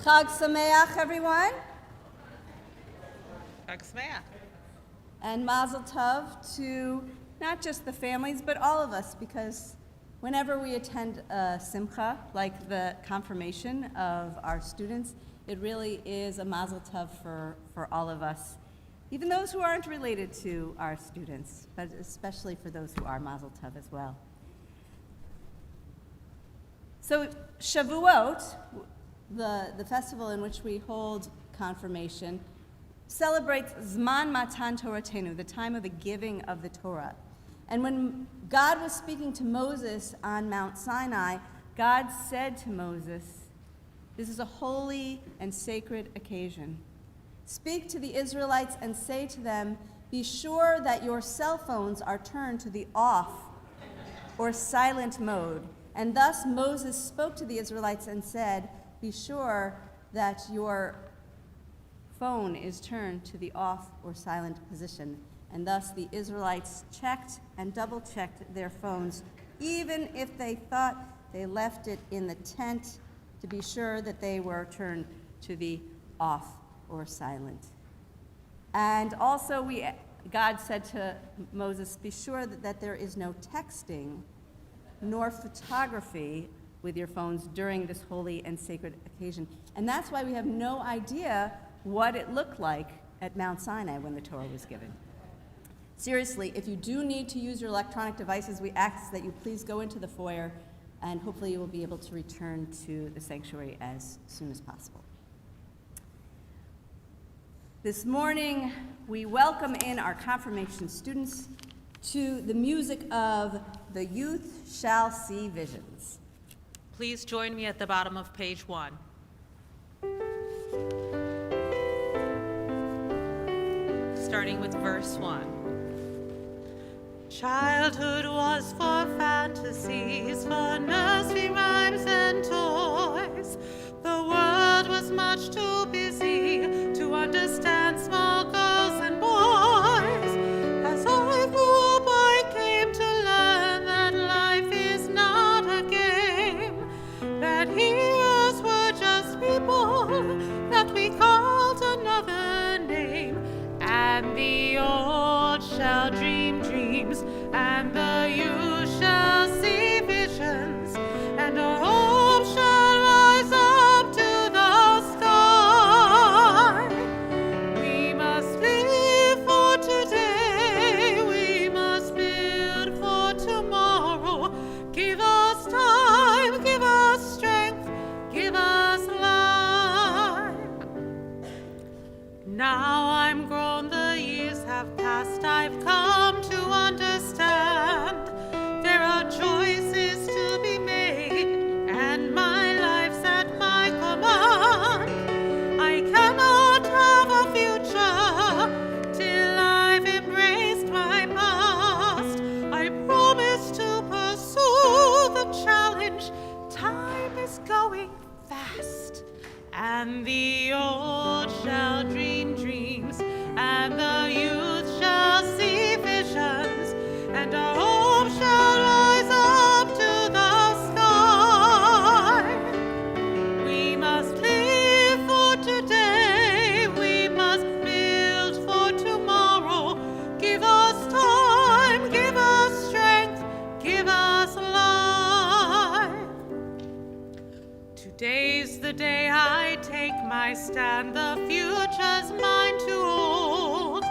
Chag Sameach, everyone. Chag Sameach. And Mazel Tov to not just the families, but all of us, because whenever we attend a simcha, like the confirmation of our students, it really is a Mazel Tov for all of us, even those who aren't related to our students, but especially for those who are Mazel Tov as well. So Shavuot, the festival in which we hold confirmation, celebrates Zman Matan Toratenu, the time of the giving of the Torah. And when God was speaking to Moses on Mount Sinai, God said to Moses, "This is a holy and sacred occasion. Speak to the Israelites and say to them, be sure that your cell phones are turned to the off or silent mode." And thus Moses spoke to the Israelites and said, be sure that your phone is turned to the off or silent position. And thus the Israelites checked and double-checked their phones, even if they thought they left it in the tent, to be sure that they were turned to the off or silent. And also God said to Moses, be sure that there is no texting nor photography with your phones during this holy and sacred occasion. And that's why we have no idea what it looked like at Mount Sinai when the Torah was given. Seriously, if you do need to use your electronic devices, we ask that you please go into the foyer, and hopefully you will be able to return to the sanctuary as soon as possible. This morning, we welcome in our confirmation students to the music of "The Youth Shall See Visions." Please join me at the bottom of page 1. Starting with verse 1. Childhood was for fantasies, for nursery rhymes and toys. The world was much too busy to understand small girls and boys. As I grew up, I came to learn that life is not a game, that heroes were just people that we called another name. And the old shall dream dreams, and the youth shall see visions, and our hope shall rise up to the sky. We must live for today, we must build for tomorrow. Give us time, give us strength, give us life. Now I'm grown, the years have passed, I've come to understand there are choices to be made, and my life's at my command. I cannot have a future till I've embraced my past. I promise to pursue the challenge. Time is going fast, and the old shall dream dreams, and the youth shall see visions, and our hope shall rise up to the sky. We must live for today, we must build for tomorrow. Give us time, give us strength, give us life. Today's the day I take my stand, the future's mine to hold.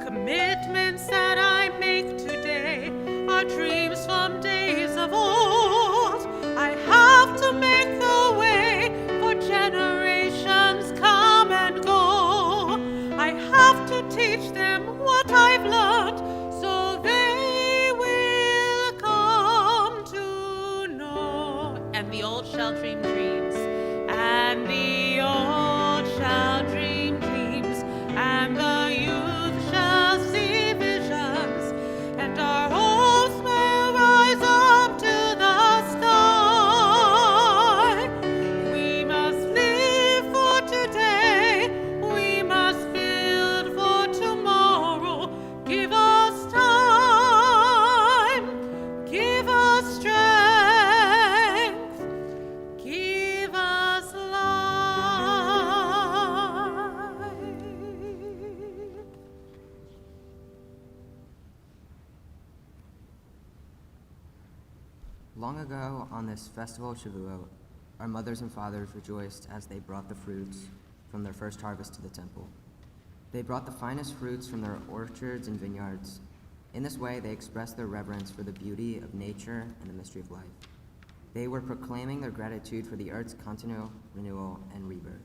Commitments that I make today are dreams from days of old. I have to make the way for generations come and go. I have to teach them what I've learned, so they will come to know. And the old shall dream dreams, and the old shall dream dreams, and the youth shall see visions, and our hopes will rise up to the sky. We must live for today, we must build for tomorrow. Give us time, give us strength, give us life. ago, on this festival of Shavuot, our mothers and fathers rejoiced as they brought the fruits from their first harvest to the temple. They brought the finest fruits from their orchards and vineyards. In this way, they expressed their reverence for the beauty of nature and the mystery of life. They were proclaiming their gratitude for the earth's continual renewal and rebirth.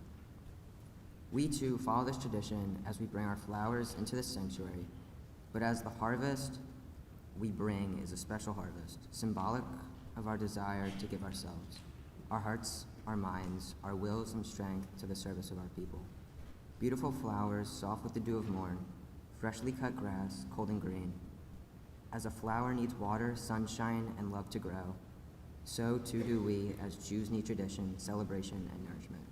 We too follow this tradition as we bring our flowers into this sanctuary, but as the harvest we bring is a special harvest, symbolic of our desire to give ourselves, our hearts, our minds, our wills, and strength to the service of our people. Beautiful flowers, soft with the dew of morn, freshly cut grass, cold and green. As a flower needs water, sunshine, and love to grow, so too do we as Jews need tradition, celebration, and nourishment.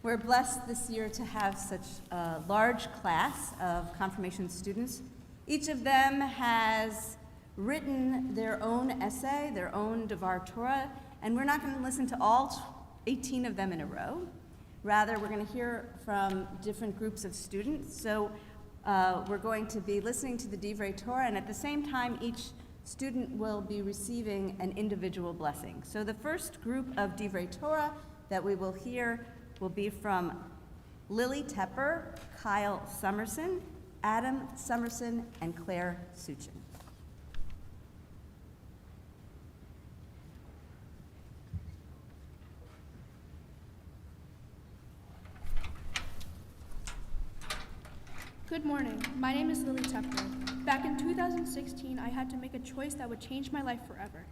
We're blessed this year to have such a large class of confirmation students. Each of them has written their own essay, their own Devar Torah, and we're not going to listen to all 18 of them in a row. Rather, we're going to hear from different groups of students. So we're going to be listening to the Divrei Torah, and at the same time, each student will be receiving an individual blessing. So the first group of Divrei Torah that we will hear will be from Lily Tepper, Kyle Summerson, Adam Summerson, and Claire Suchin. Good morning. My name is Lily Tepper. Back in 2016, I had to make a choice that would change my life forever.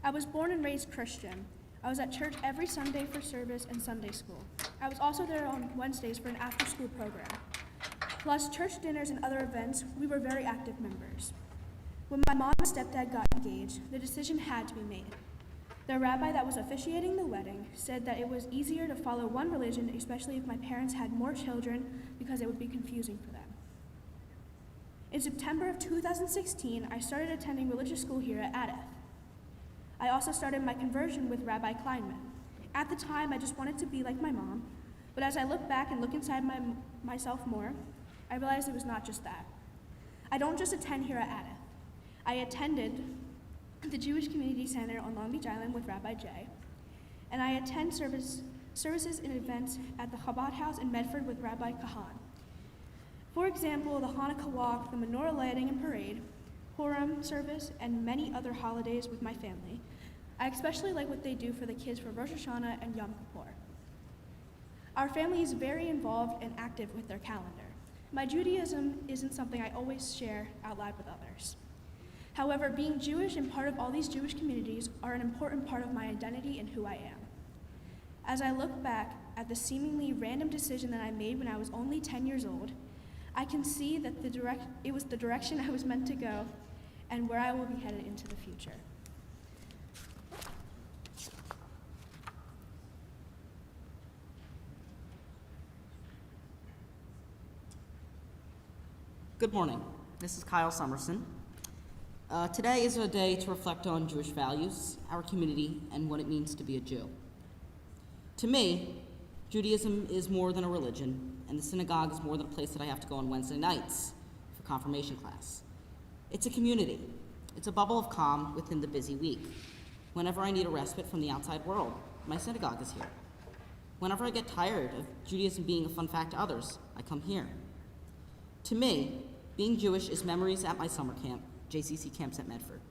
I was born and raised Christian. I was at church every Sunday for service and Sunday school. I was also there on Wednesdays for an after-school program. Plus church dinners and other events, we were very active members. When my mom and stepdad got engaged, the decision had to be made. The rabbi that was officiating the wedding said that it was easier to follow one religion, especially if my parents had more children, because it would be confusing for them. In September of 2016, I started attending religious school here at Adeth. I also started my conversion with Rabbi Kleinman. At the time, I just wanted to be like my mom, but as I look back and look inside myself more, I realized it was not just that. I don't just attend here at Adeth. I attended the Jewish Community Center on Long Beach Island with Rabbi Jay, and I attend services and events at the Chabad House in Medford with Rabbi Kahan. For example, the Hanukkah walk, the menorah lighting and parade, Purim service, and many other holidays with my family. I especially like what they do for the kids for Rosh Hashanah and Yom Kippur. Our family is very involved and active with their calendar. My Judaism isn't something I always share out loud with others. However, being Jewish and part of all these Jewish communities are an important part of my identity and who I am. As I look back at the seemingly random decision that I made when I was only 10 years old, I can see that it was the direction I was meant to go and where I will be headed into the future. Good morning. This is Kyle Summerson. Today is a day to reflect on Jewish values, our community, and what it means to be a Jew. To me, Judaism is more than a religion, and the synagogue is more than a place that I have to go on Wednesday nights for confirmation class. It's a community. It's a bubble of calm within the busy week. Whenever I need a respite from the outside world, my synagogue is here. Whenever I get tired of Judaism being a fun fact to others, I come here. To me, being Jewish is memories at my summer camp, JCC camps at Medford.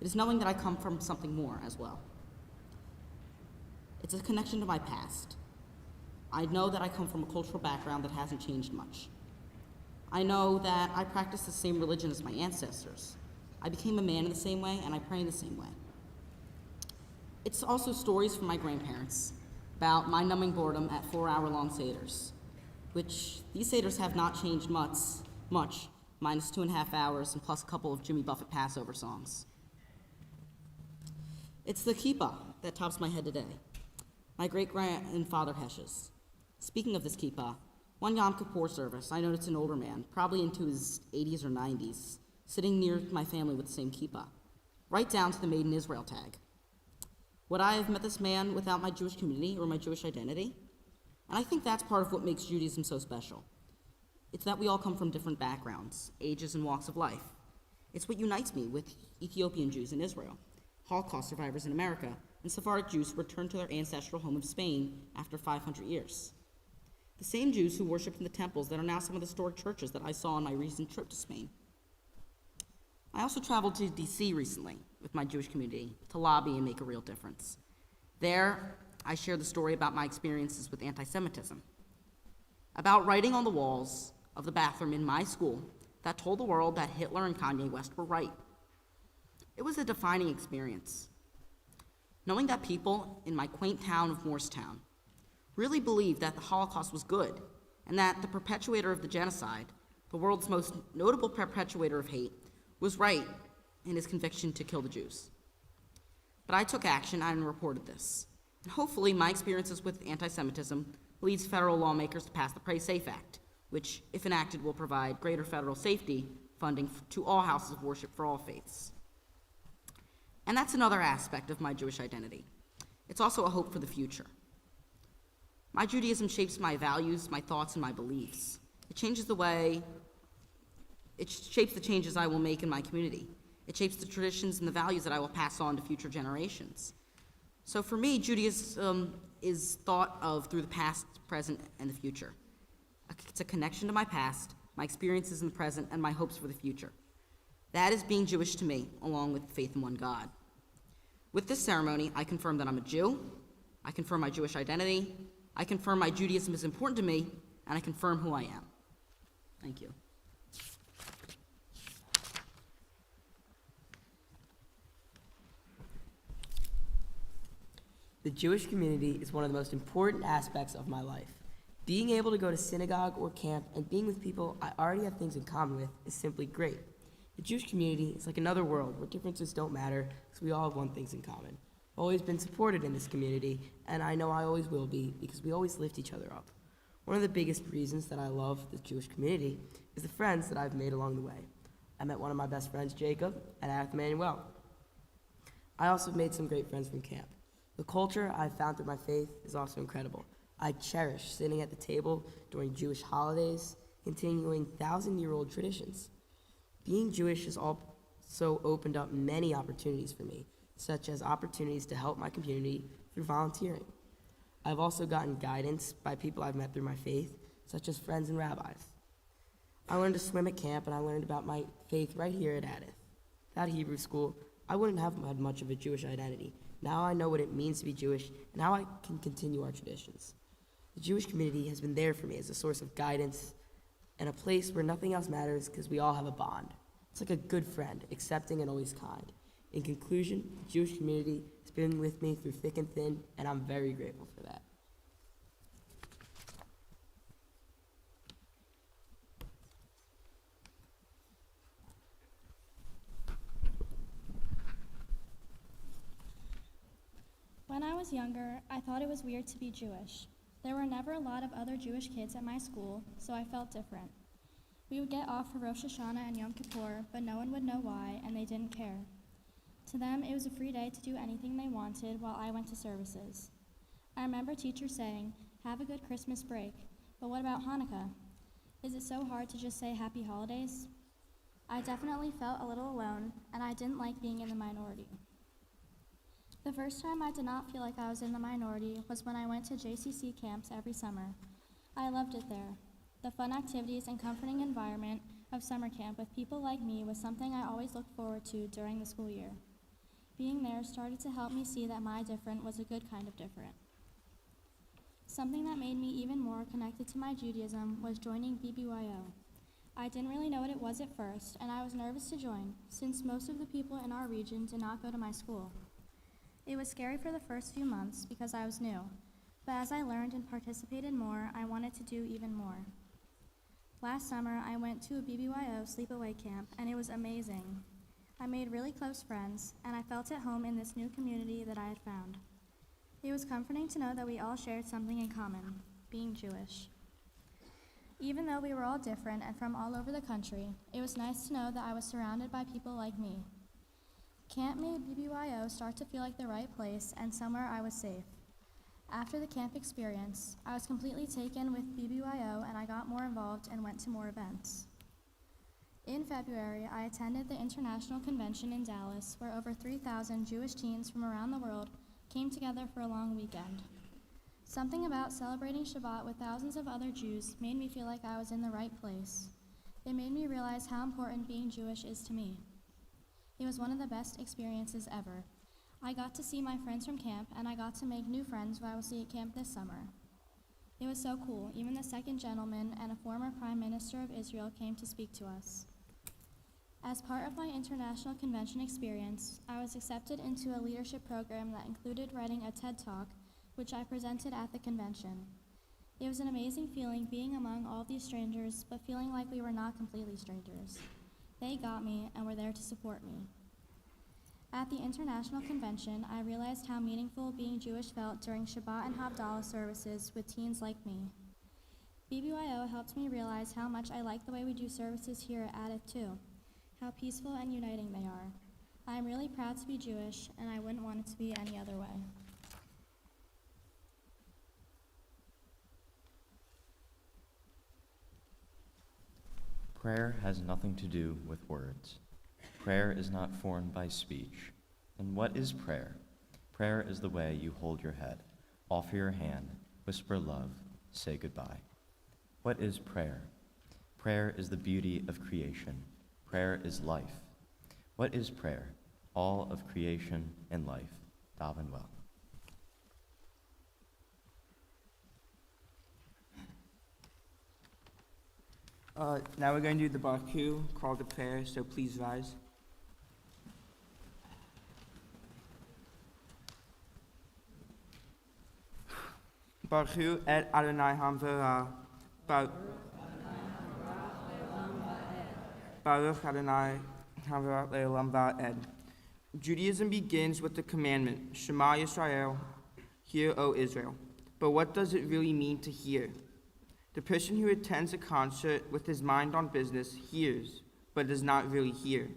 It is knowing that I come from something more as well. It's a connection to my past. I know that I come from a cultural background that hasn't changed much. I know that I practice the same religion as my ancestors. I became a man in the same way, and I pray in the same way. It's also stories from my grandparents about mind-numbing boredom at 4-hour-long seders, which these seders have not changed much, minus 2.5 hours and plus a couple of Jimmy Buffett Passover songs. It's the kippah that tops my head today, my great-grandfather Hesh's. Speaking of this kippah, one Yom Kippur service, I noticed an older man, probably into his 80s or 90s, sitting near my family with the same kippah, right down to the Made in Israel tag. Would I have met this man without my Jewish community or my Jewish identity? And I think that's part of what makes Judaism so special. It's that we all come from different backgrounds, ages, and walks of life. It's what unites me with Ethiopian Jews in Israel, Holocaust survivors in America, and Sephardic Jews who returned to their ancestral home of Spain after 500 years. The same Jews who worshiped in the temples that are now some of the historic churches that I saw on my recent trip to Spain. I also traveled to DC recently with my Jewish community to lobby and make a real difference. There, I shared the story about my experiences with anti-Semitism, about writing on the walls of the bathroom in my school that told the world that Hitler and Kanye West were right. It was a defining experience. Knowing that people in my quaint town of Morristown really believed that the Holocaust was good and that the perpetuator of the genocide, the world's most notable perpetuator of hate, was right in his conviction to kill the Jews. But I took action and reported this. And hopefully my experiences with anti-Semitism leads federal lawmakers to pass the Pray Safe Act, which, if enacted, will provide greater federal safety funding to all houses of worship for all faiths. And that's another aspect of my Jewish identity. It's also a hope for the future. My Judaism shapes my values, my thoughts, and my beliefs. It shapes the changes I will make in my community. It shapes the traditions and the values that I will pass on to future generations. So for me, Judaism is thought of through the past, present, and the future. It's a connection to my past, my experiences in the present, and my hopes for the future. That is being Jewish to me, along with faith in one God. With this ceremony, I confirm that I'm a Jew, I confirm my Jewish identity, I confirm my Judaism is important to me, and I confirm who I am. Thank you. The Jewish community is one of the most important aspects of my life. Being able to go to synagogue or camp and being with people I already have things in common with is simply great. The Jewish community is like another world where differences don't matter because we all have one thing in common. I've always been supported in this community, and I know I always will be because we always lift each other up. One of the biggest reasons that I love the Jewish community is the friends that I've made along the way. I met one of my best friends, Jacob, at Ath Manuel. I also made some great friends from camp. The culture I've found through my faith is also incredible. I cherish sitting at the table during Jewish holidays, continuing 1,000-year-old traditions. Being Jewish has also opened up many opportunities for me, such as opportunities to help my community through volunteering. I've also gotten guidance by people I've met through my faith, such as friends and rabbis. I learned to swim at camp, and I learned about my faith right here at Addith. Without Hebrew school, I wouldn't have had much of a Jewish identity. Now I know what it means to be Jewish and how I can continue our traditions. The Jewish community has been there for me as a source of guidance and a place where nothing else matters because we all have a bond. It's like a good friend, accepting and always kind. In conclusion, the Jewish community has been with me through thick and thin, and I'm very grateful for that. When I was younger, I thought it was weird to be Jewish. There were never a lot of other Jewish kids at my school, so I felt different. We would get off for Rosh Hashanah and Yom Kippur, but no one would know why, and they didn't care. To them, it was a free day to do anything they wanted while I went to services. I remember teachers saying, "Have a good Christmas break, but what about Hanukkah? Is it so hard to just say Happy Holidays?" I definitely felt a little alone, and I didn't like being in the minority. The first time I did not feel like I was in the minority was when I went to JCC camps every summer. I loved it there. The fun activities and comforting environment of summer camp with people like me was something I always looked forward to during the school year. Being there started to help me see that my different was a good kind of different. Something that made me even more connected to my Judaism was joining BBYO. I didn't really know what it was at first, and I was nervous to join, since most of the people in our region did not go to my school. It was scary for the first few months because I was new, but as I learned and participated more, I wanted to do even more. Last summer, I went to a BBYO sleepaway camp, and it was amazing. I made really close friends, and I felt at home in this new community that I had found. It was comforting to know that we all shared something in common, being Jewish. Even though we were all different and from all over the country, it was nice to know that I was surrounded by people like me. Camp made BBYO start to feel like the right place and somewhere I was safe. After the camp experience, I was completely taken with BBYO and I got more involved and went to more events. In February, I attended the International Convention in Dallas, where over 3,000 Jewish teens from around the world came together for a long weekend. Something about celebrating Shabbat with thousands of other Jews made me feel like I was in the right place. It made me realize how important being Jewish is to me. It was one of the best experiences ever. I got to see my friends from camp, and I got to make new friends who I will see at camp this summer. It was so cool. Even the second gentleman and a former prime minister of Israel came to speak to us. As part of my international convention experience, I was accepted into a leadership program that included writing a TED Talk, which I presented at the convention. It was an amazing feeling being among all these strangers, but feeling like we were not completely strangers. They got me and were there to support me. At the International Convention, I realized how meaningful being Jewish felt during Shabbat and Havdalah services with teens like me. BBYO helped me realize how much I like the way we do services here at ADIF too, how peaceful and uniting they are. I am really proud to be Jewish, and I wouldn't want it to be any other way. Prayer has nothing to do with words. Prayer is not formed by speech. And what is prayer? Prayer is the way you hold your head, offer your hand, whisper love, say goodbye. What is prayer? Prayer is the beauty of creation. Prayer is life. What is prayer? All of creation and life. Daven well. Now we're going to do the Baruch call to prayer, so please rise. Baruch et Adonai Hamvera. Baruch Adonai Hamvera Le'olam Va'ed. Judaism begins with the commandment, Shema Yisrael, hear, O Israel. But what does it really mean to hear? The person who attends a concert with his mind on business hears, but does not really hear.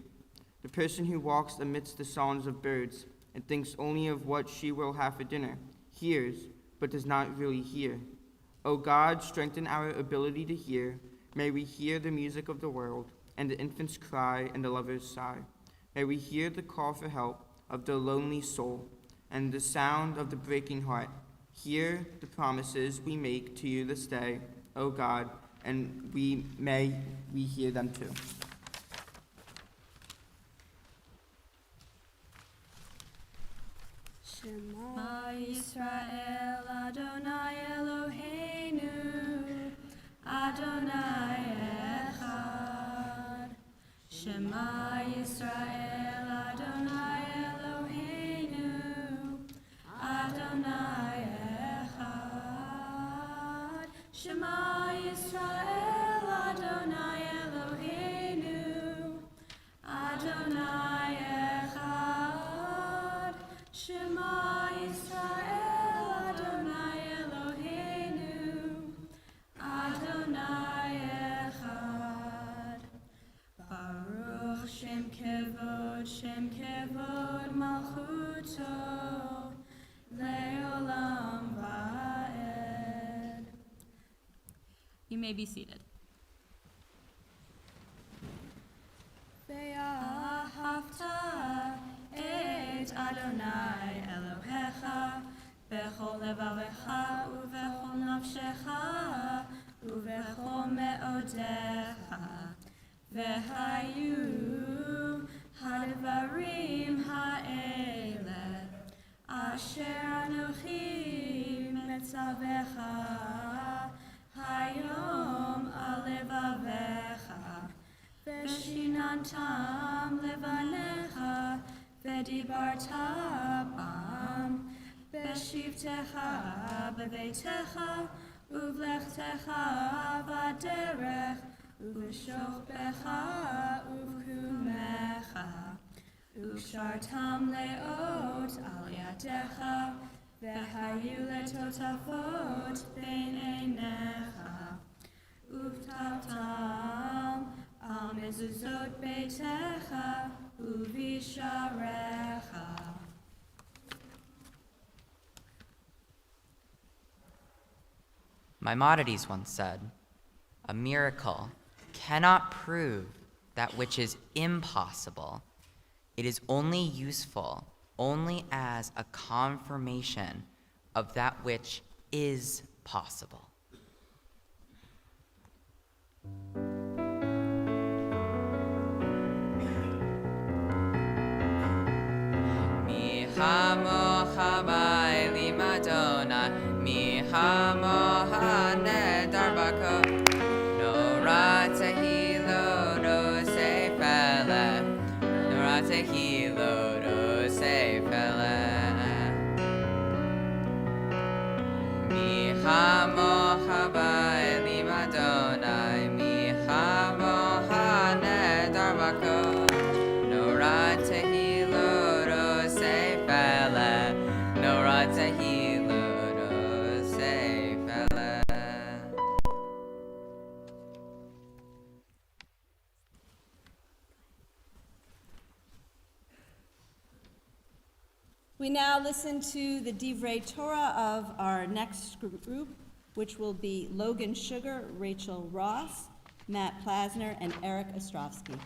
The person who walks amidst the songs of birds and thinks only of what she will have for dinner hears, but does not really hear. O God, strengthen our ability to hear. May we hear the music of the world, and the infant's cry and the lover's sigh. May we hear the call for help of the lonely soul, and the sound of the breaking heart. Hear the promises we make to you this day, O God, and we hear them too. Shema Yisrael Adonai Eloheinu Adonai Echad. Shema Yisrael Adonai Eloheinu Adonai Echad. Shema Yisrael Adonai Eloheinu Adonai Echad. Shema Yisrael Adonai Eloheinu Adonai Echad. Baruch Shem Kevod Malchuto Le'olam Va'ed. You may be seated. Ve'ahavta et Adonai Elohecha bechol levavecha uvechol nafshecha uvechol me'odecha vehayu hadvarim ha'ele asher anochi metzavecha hayom alevavecha veshinantam levanecha vedibarta bam beshivtecha beveitecha uvlechtecha vaderech uveshokbecha uvkumecha ushartam leot al yadecha vehayu letotafot bein einecha uvtavtam al mezuzot beitecha uvisharecha. Maimonides once said, "A miracle cannot prove that which is impossible. It is only useful only as a confirmation of that which is possible." Mi hamo hamai limadona, mi hamo hane darbako, no rata hilo no se fele, no rata hilo no se fele. Mi hamo hamai limadona, mi hamo hane darbako, no rata hilo no se fele, no rata hilo no se fele. We now listen to the Divrei Torah of our next group, which will be Logan Sugar, Rachel Ross, Matt Plasner, and Eric Ostrovsky.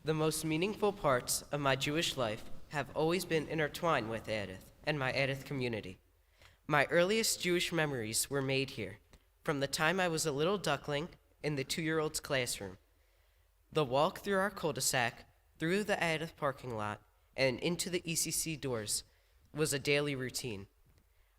The most meaningful parts of my Jewish life have always been intertwined with Edith and my Edith community. My earliest Jewish memories were made here, from the time I was a little duckling in the 2-year-old's classroom. The walk through our cul-de-sac, through the Edith parking lot, and into the ECC doors was a daily routine.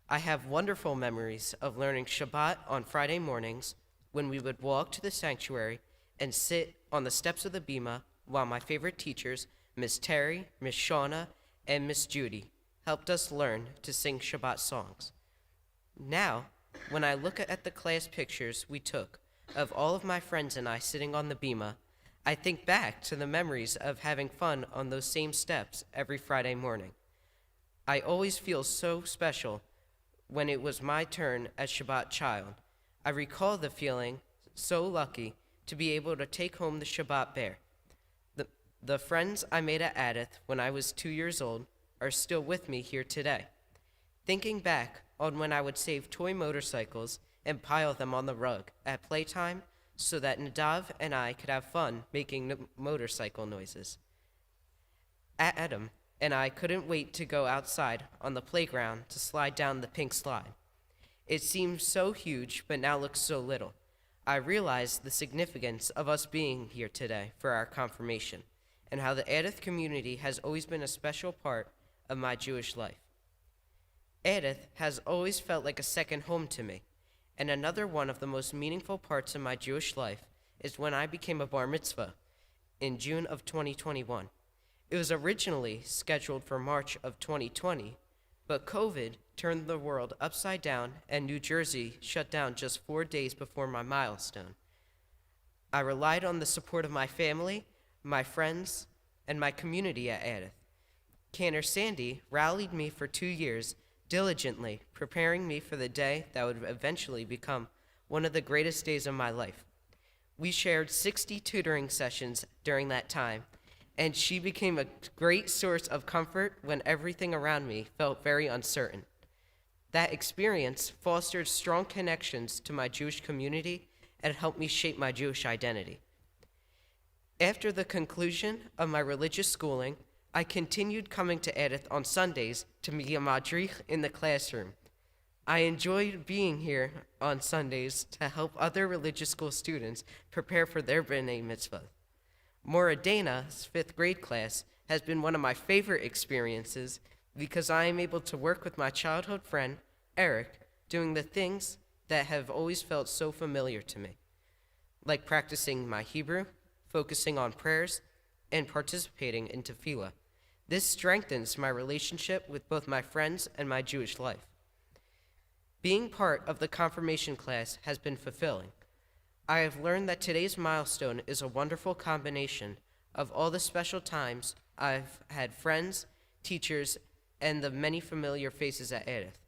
I have wonderful memories of learning Shabbat on Friday mornings when we would walk to the sanctuary and sit on the steps of the Bima while my favorite teachers, Miss Terry, Miss Shauna, and Miss Judy, helped us learn to sing Shabbat songs. Now, when I look at the class pictures we took of all of my friends and I sitting on the Bima, I think back to the memories of having fun on those same steps every Friday morning. I always feel so special when it was my turn as Shabbat child. I recall the feeling so lucky to be able to take home the Shabbat bear. The friends I made at Adith when I was 2 years old are still with me here today. Thinking back on when I would save toy motorcycles and pile them on the rug at playtime so that Nadav and I could have fun making motorcycle noises. Adam and I couldn't wait to go outside on the playground to slide down the pink slide. It seems so huge, but now looks so little. I realized the significance of us being here today for our confirmation, and how the Edith community has always been a special part of my Jewish life. Edith has always felt like a second home to me, and another one of the most meaningful parts of my Jewish life is when I became a bar mitzvah in June of 2021. It was originally scheduled for March of 2020, but COVID turned the world upside down and New Jersey shut down just 4 days before my milestone. I relied on the support of my family, my friends, and my community at Edith. Cantor Sandy rallied me for 2 years, diligently preparing me for the day that would eventually become one of the greatest days of my life. We shared 60 tutoring sessions during that time, and she became a great source of comfort when everything around me felt very uncertain. That experience fostered strong connections to my Jewish community and helped me shape my Jewish identity. After the conclusion of my religious schooling, I continued coming to Edith on Sundays to be a madrich in the classroom. I enjoyed being here on Sundays to help other religious school students prepare for their B'nai Mitzvah. Moradana's 5th grade class has been one of my favorite experiences because I am able to work with my childhood friend, Eric, doing the things that have always felt so familiar to me, like practicing my Hebrew, focusing on prayers, and participating in tefillah. This strengthens my relationship with both my friends and my Jewish life. Being part of the confirmation class has been fulfilling. I have learned that today's milestone is a wonderful combination of all the special times I've had friends, teachers, and the many familiar faces at Edith.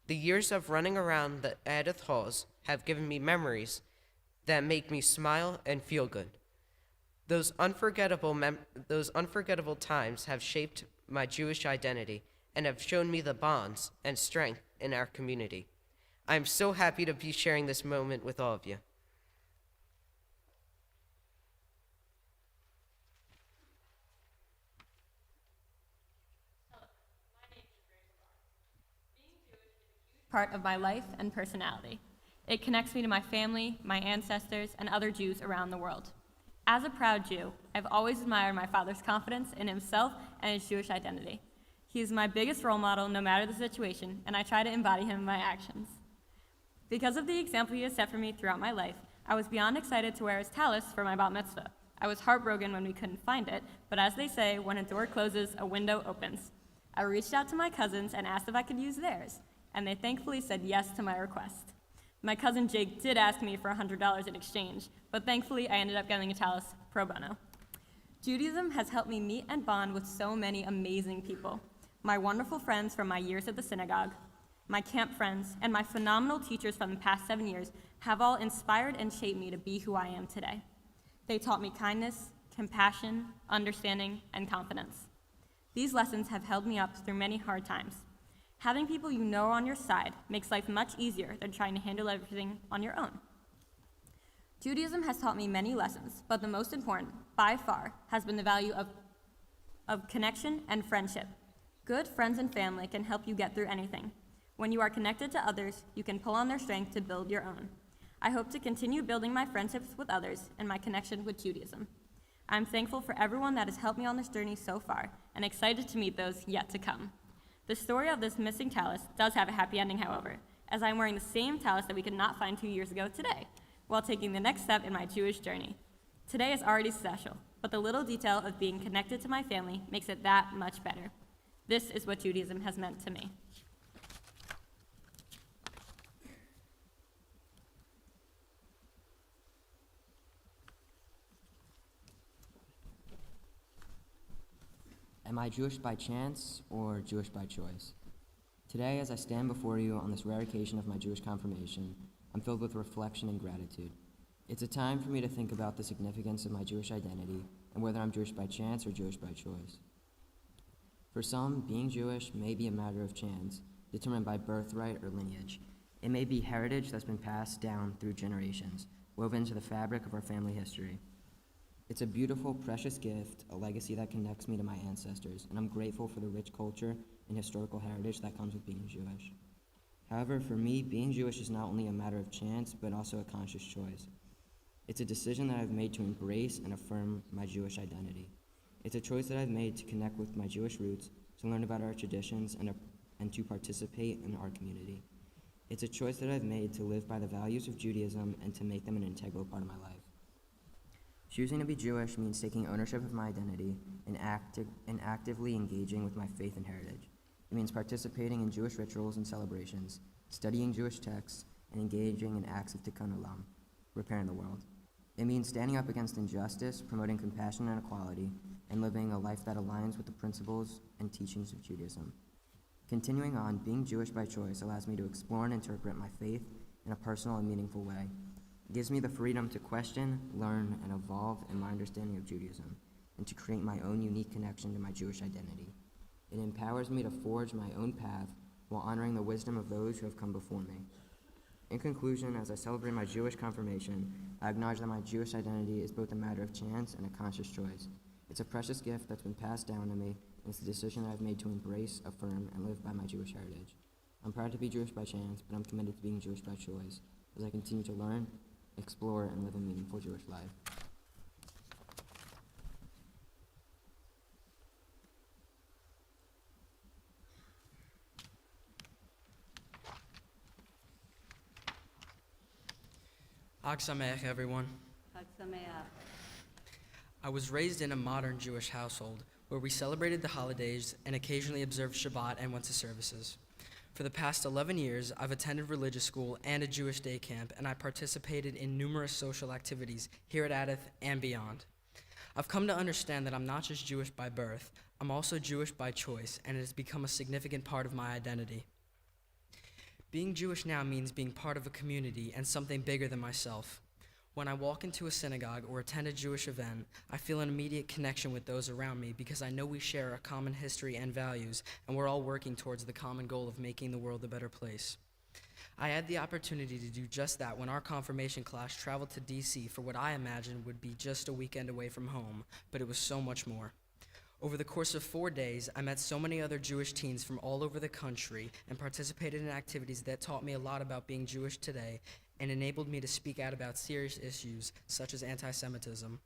The years of running around the Edith halls have given me memories that make me smile and feel good. Those unforgettable times have shaped my Jewish identity and have shown me the bonds and strength in our community. I'm so happy to be sharing this moment with all of you. Part of my life and personality. It connects me to my family, my ancestors, and other Jews around the world. As a proud Jew, I've always admired my father's confidence in himself and his Jewish identity. He is my biggest role model no matter the situation, and I try to embody him in my actions. Because of the example he has set for me throughout my life, I was beyond excited to wear his tallis for my bat mitzvah. I was heartbroken when we couldn't find it, but as they say, when a door closes, a window opens. I reached out to my cousins and asked if I could use theirs, and they thankfully said yes to my request. My cousin Jake did ask me for $100 in exchange, but thankfully I ended up getting a tallis pro bono. Judaism has helped me meet and bond with so many amazing people. My wonderful friends from my years at the synagogue, my camp friends, and my phenomenal teachers from the past 7 years have all inspired and shaped me to be who I am today. They taught me kindness, compassion, understanding, and confidence. These lessons have held me up through many hard times. Having people you know on your side makes life much easier than trying to handle everything on your own. Judaism has taught me many lessons, but the most important, by far, has been the value of connection and friendship. Good friends and family can help you get through anything. When you are connected to others, you can pull on their strength to build your own. I hope to continue building my friendships with others and my connection with Judaism. I'm thankful for everyone that has helped me on this journey so far, and excited to meet those yet to come. The story of this missing tallis does have a happy ending, however, as I'm wearing the same tallis that we could not find 2 years ago today, while taking the next step in my Jewish journey. Today is already special, but the little detail of being connected to my family makes it that much better. This is what Judaism has meant to me. Am I Jewish by chance or Jewish by choice? Today, as I stand before you on this rare occasion of my Jewish confirmation, I'm filled with reflection and gratitude. It's a time for me to think about the significance of my Jewish identity and whether I'm Jewish by chance or Jewish by choice. For some, being Jewish may be a matter of chance, determined by birthright or lineage. It may be heritage that's been passed down through generations, woven into the fabric of our family history. It's a beautiful, precious gift, a legacy that connects me to my ancestors, and I'm grateful for the rich culture and historical heritage that comes with being Jewish. However, for me, being Jewish is not only a matter of chance, but also a conscious choice. It's a decision that I've made to embrace and affirm my Jewish identity. It's a choice that I've made to connect with my Jewish roots, to learn about our traditions, and to participate in our community. It's a choice that I've made to live by the values of Judaism and to make them an integral part of my life. Choosing to be Jewish means taking ownership of my identity and actively engaging with my faith and heritage. It means participating in Jewish rituals and celebrations, studying Jewish texts, and engaging in acts of tikkun olam, repairing the world. It means standing up against injustice, promoting compassion and equality, and living a life that aligns with the principles and teachings of Judaism. Continuing on, being Jewish by choice allows me to explore and interpret my faith in a personal and meaningful way. It gives me the freedom to question, learn, and evolve in my understanding of Judaism, and to create my own unique connection to my Jewish identity. It empowers me to forge my own path while honoring the wisdom of those who have come before me. In conclusion, as I celebrate my Jewish confirmation, I acknowledge that my Jewish identity is both a matter of chance and a conscious choice. It's a precious gift that's been passed down to me, and it's a decision that I've made to embrace, affirm, and live by my Jewish heritage. I'm proud to be Jewish by chance, but I'm committed to being Jewish by choice as I continue to learn, explore, and live a meaningful Jewish life. Chag Sameach, everyone. Chag Sameach. I was raised in a modern Jewish household where we celebrated the holidays and occasionally observed Shabbat and went to services. For the past 11 years, I've attended religious school and a Jewish day camp, and I participated in numerous social activities here at Adith and beyond. I've come to understand that I'm not just Jewish by birth, I'm also Jewish by choice, and it has become a significant part of my identity. Being Jewish now means being part of a community and something bigger than myself. When I walk into a synagogue or attend a Jewish event, I feel an immediate connection with those around me because I know we share a common history and values, and we're all working towards the common goal of making the world a better place. I had the opportunity to do just that when our confirmation class traveled to D.C. for what I imagined would be just a weekend away from home, but it was so much more. Over the course of 4 days, I met so many other Jewish teens from all over the country and participated in activities that taught me a lot about being Jewish today and enabled me to speak out about serious issues such as anti-Semitism.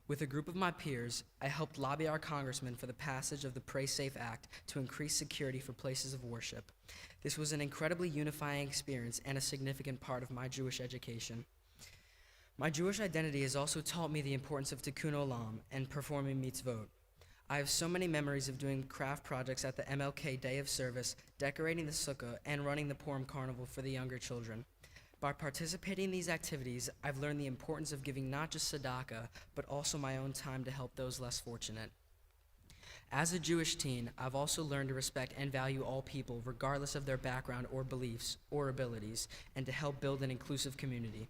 With a group of my peers, I helped lobby our congressman for the passage of the Pray Safe Act to increase security for places of worship. This was an incredibly unifying experience and a significant part of my Jewish education. My Jewish identity has also taught me the importance of tikkun olam and performing mitzvot. I have so many memories of doing craft projects at the MLK Day of Service, decorating the sukkah, and running the Purim Carnival for the younger children. By participating in these activities, I've learned the importance of giving not just tzedakah, but also my own time to help those less fortunate. As a Jewish teen, I've also learned to respect and value all people, regardless of their background or beliefs or abilities, and to help build an inclusive community.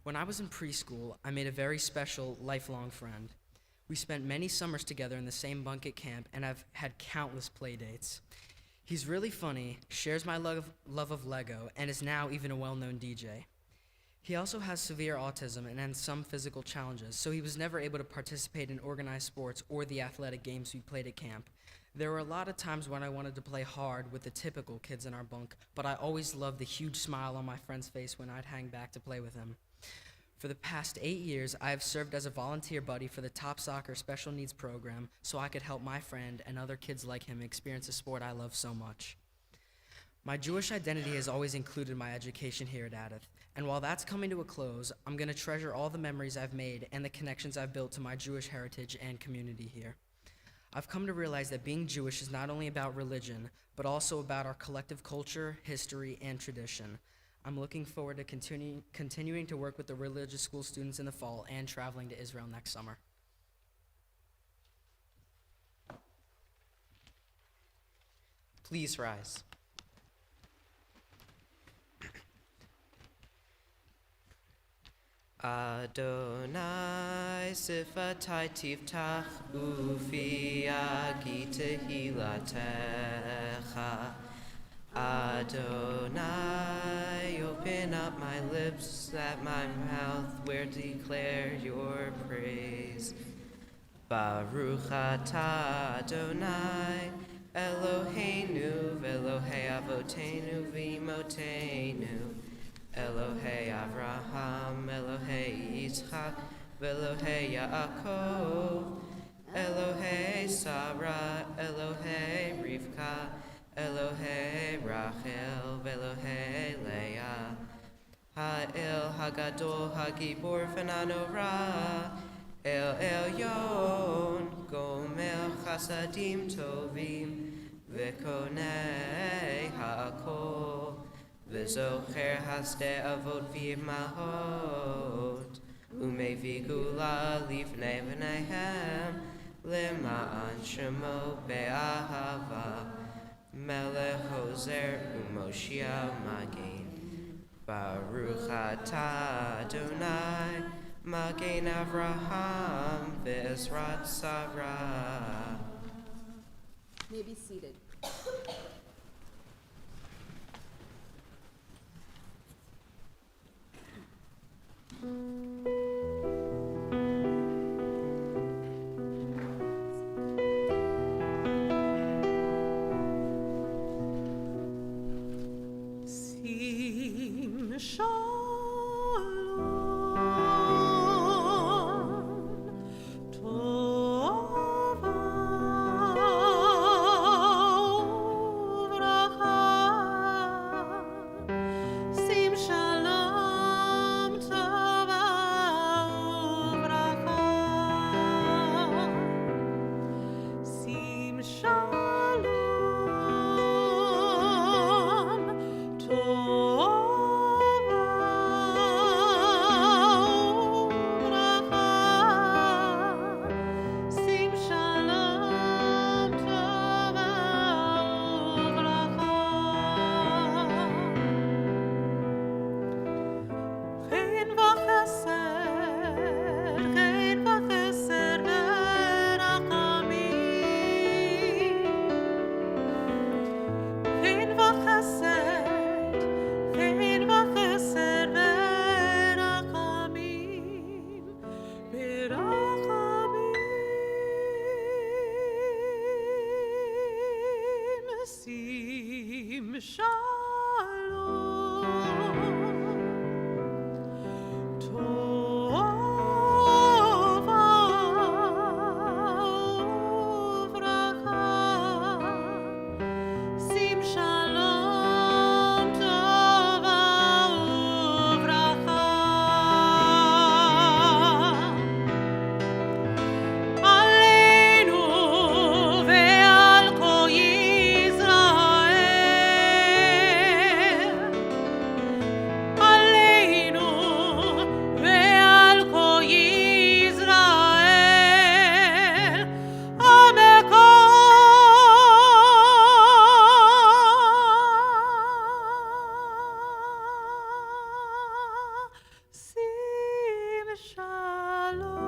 When I was in preschool, I made a very special, lifelong friend. We spent many summers together in the same bunk at camp, and I've had countless play dates. He's really funny, shares my love of Lego, and is now even a well-known DJ. He also has severe autism and has some physical challenges, so he was never able to participate in organized sports or the athletic games we played at camp. There were a lot of times when I wanted to play hard with the typical kids in our bunk, but I always loved the huge smile on my friend's face when I'd hang back to play with him. For the past 8 years, I have served as a volunteer buddy for the Top Soccer Special Needs Program so I could help my friend and other kids like him experience a sport I love so much. My Jewish identity has always included my education here at Adith, and while that's coming to a close, I'm going to treasure all the memories I've made and the connections I've built to my Jewish heritage and community here. I've come to realize that being Jewish is not only about religion, but also about our collective culture, history, and tradition. I'm looking forward to continuing to work with the religious school students in the fall and traveling to Israel next summer. Please rise. Adonai sifatai tiftach ufi agi tehilatecha. Adonai, open up my lips that my mouth will declare your praise. Baruch atah Adonai, Eloheinu v'Elohei avotenu v'imotenu, Elohei Avraham, Elohei Yitzchak, v'Elohei Yaakov, Elohei Sarah, Elohei Rivka, Elohei Rachel, v'Elohei Leah, Ha'el Hagadol Hagibor v'Nanora, El Elyon, Gomer Chasadim Tovim, V'Konei Ha'akol, V'Zocher Hasde Avot V'Imahot, Umevi Gula Livnei V'Neihem, Lema'an Shemo Be'ahava, Melech Hoser U'Moshiach Magen. Baruch atah Adonai, Magen Avraham V'Ezrat Sarah. May be seated. Sim Shalom Tova sim shalom. Tova uvracha. Sim shalom tova uvracha. Aleinu ve'al kol Yisrael. Aleinu ve'al kol Yisrael. Sim shalom.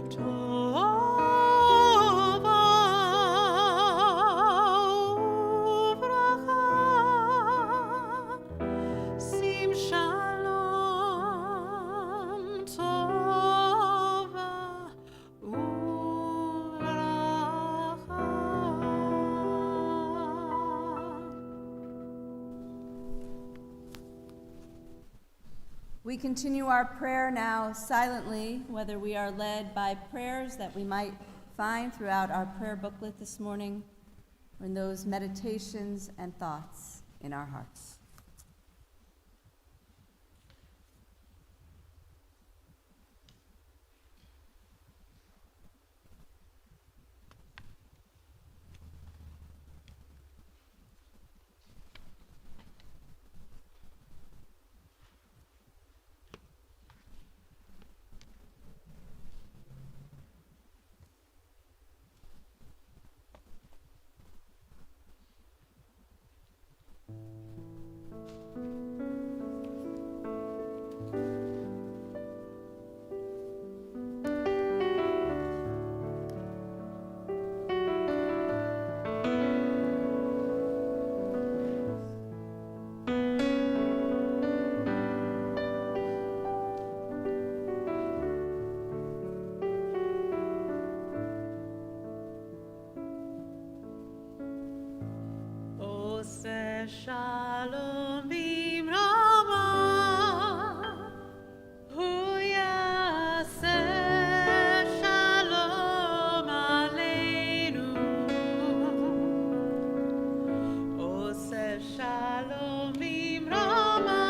Tova uvracha. Sim shalom. Tova uvracha. We continue our prayer now silently, whether we are led by prayers that we might find throughout our prayer booklet this morning, or in those meditations and thoughts in our hearts. Ose shalom bimrama, hu yaseh shalom aleinu. Ose shalom bimrama,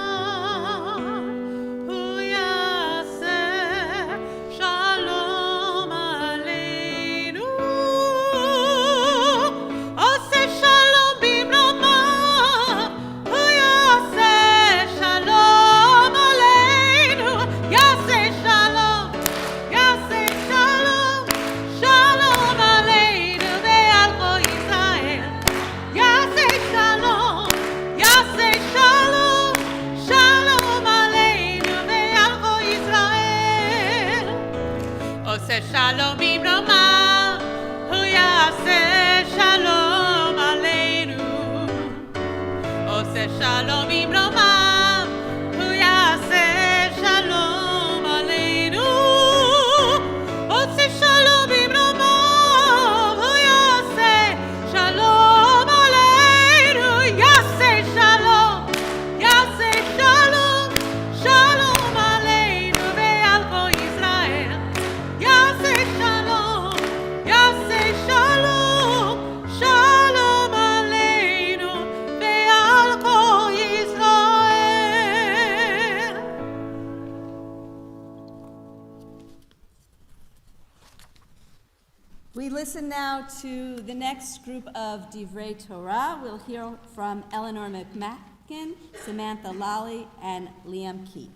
hu yaseh shalom aleinu. Ose shalom bimrama, hu yaseh shalom aleinu. Yaseh shalom, yaseh shalom, shalom aleinu ve'al kol Yisrael. Yaseh shalom, yaseh shalom, shalom aleinu ve'al kol Yisrael. Ose shalom bimrama, hu yaseh shalom aleinu. Ose shalom bimrama, hu yaseh shalom aleinu. Ose shalom bimrama, hu yaseh shalom aleinu. Yaseh shalom, yaseh shalom, shalom aleinu ve'al kol Yisrael. Yaseh shalom, yaseh shalom, shalom aleinu ve'al kol Yisrael. We listen now to the next group of Divrei Torah. We'll hear from Eleanor McMacken, Samantha Lally, and Liam Key.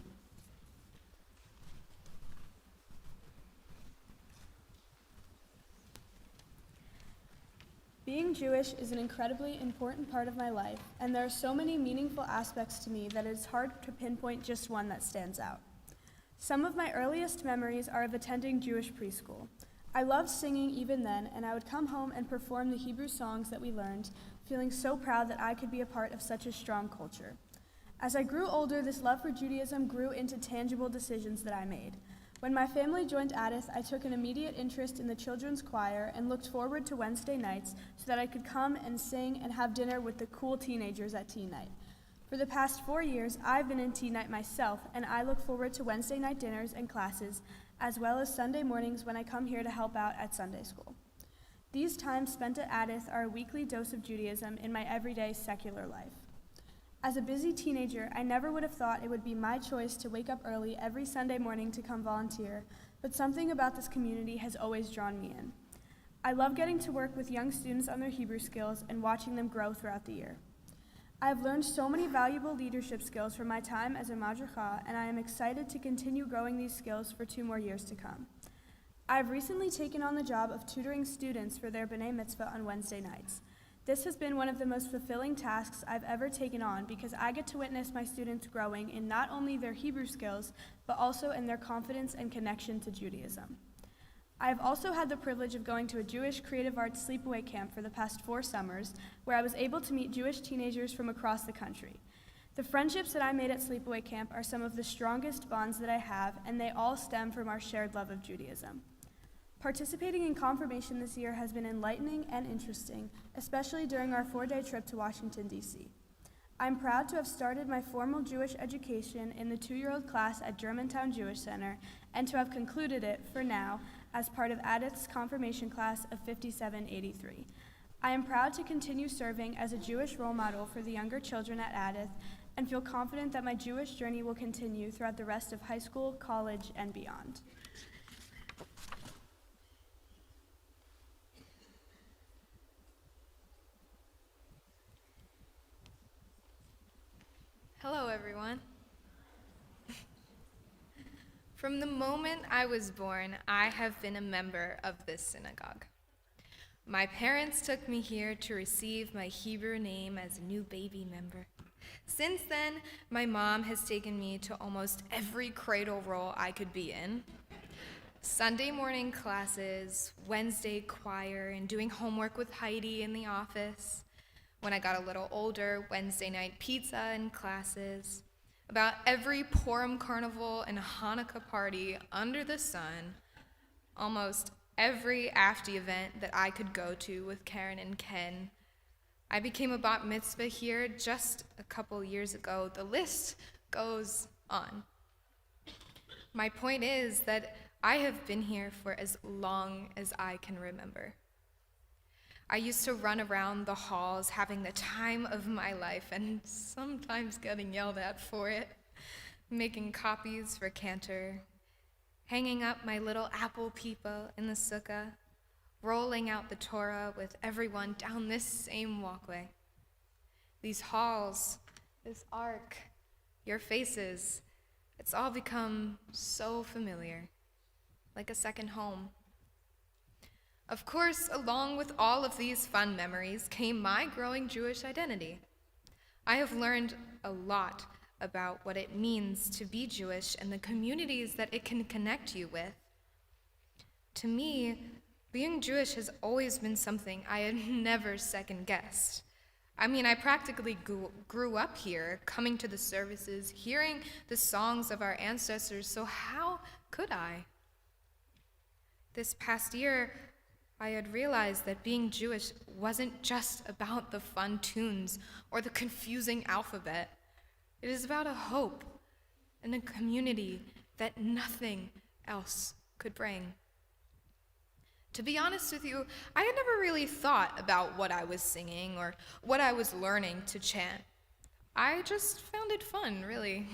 Being Jewish is an incredibly important part of my life, and there are so many meaningful aspects to me that it's hard to pinpoint just one that stands out. Some of my earliest memories are of attending Jewish preschool. I loved singing even then, and I would come home and perform the Hebrew songs that we learned, feeling so proud that I could be a part of such a strong culture. As I grew older, this love for Judaism grew into tangible decisions that I made. When my family joined Addis, I took an immediate interest in the children's choir and looked forward to Wednesday nights so that I could come and sing and have dinner with the cool teenagers at teen night. For the past 4 years, I've been in teen night myself, and I look forward to Wednesday night dinners and classes, as well as Sunday mornings when I come here to help out at Sunday school. These times spent at Addis are a weekly dose of Judaism in my everyday secular life. As a busy teenager, I never would have thought it would be my choice to wake up early every Sunday morning to come volunteer, but something about this community has always drawn me in. I love getting to work with young students on their Hebrew skills and watching them grow throughout the year. I have learned so many valuable leadership skills from my time as a madricha, and I am excited to continue growing these skills for 2 more years to come. I have recently taken on the job of tutoring students for their B'nai Mitzvah on Wednesday nights. This has been one of the most fulfilling tasks I've ever taken on because I get to witness my students growing in not only their Hebrew skills, but also in their confidence and connection to Judaism. I have also had the privilege of going to a Jewish creative arts sleepaway camp for the past 4 summers, where I was able to meet Jewish teenagers from across the country. The friendships that I made at sleepaway camp are some of the strongest bonds that I have, and they all stem from our shared love of Judaism. Participating in confirmation this year has been enlightening and interesting, especially during our 4-day trip to Washington, D.C. I'm proud to have started my formal Jewish education in the 2-year-old class at Germantown Jewish Center and to have concluded it, for now, as part of Addith's confirmation class of 5783. I am proud to continue serving as a Jewish role model for the younger children at Addith and feel confident that my Jewish journey will continue throughout the rest of high school, college, and beyond. Hello, everyone. From the moment I was born, I have been a member of this synagogue. My parents took me here to receive my Hebrew name as a new baby member. Since then, my mom has taken me to almost every cradle roll I could be in. Sunday morning classes, Wednesday choir, and doing homework with Heidi in the office. When I got a little older, Wednesday night pizza and classes. About every Purim carnival and Hanukkah party under the sun. Almost every AFTI event that I could go to with Karen and Ken. I became a bat mitzvah here just a couple years ago. The list goes on. My point is that I have been here for as long as I can remember. I used to run around the halls having the time of my life and sometimes getting yelled at for it, making copies for Cantor, hanging up my little apple peepa in the sukkah, rolling out the Torah with everyone down this same walkway. These halls, this arc, your faces, it's all become so familiar, like a second home. Of course, along with all of these fun memories came my growing Jewish identity. I have learned a lot about what it means to be Jewish and the communities that it can connect you with. To me, being Jewish has always been something I had never second-guessed. I mean, I practically grew up here, coming to the services, hearing the songs of our ancestors, so how could I? This past year, I had realized that being Jewish wasn't just about the fun tunes or the confusing alphabet. It is about a hope and a community that nothing else could bring. To be honest with you, I had never really thought about what I was singing or what I was learning to chant. I just found it fun, really.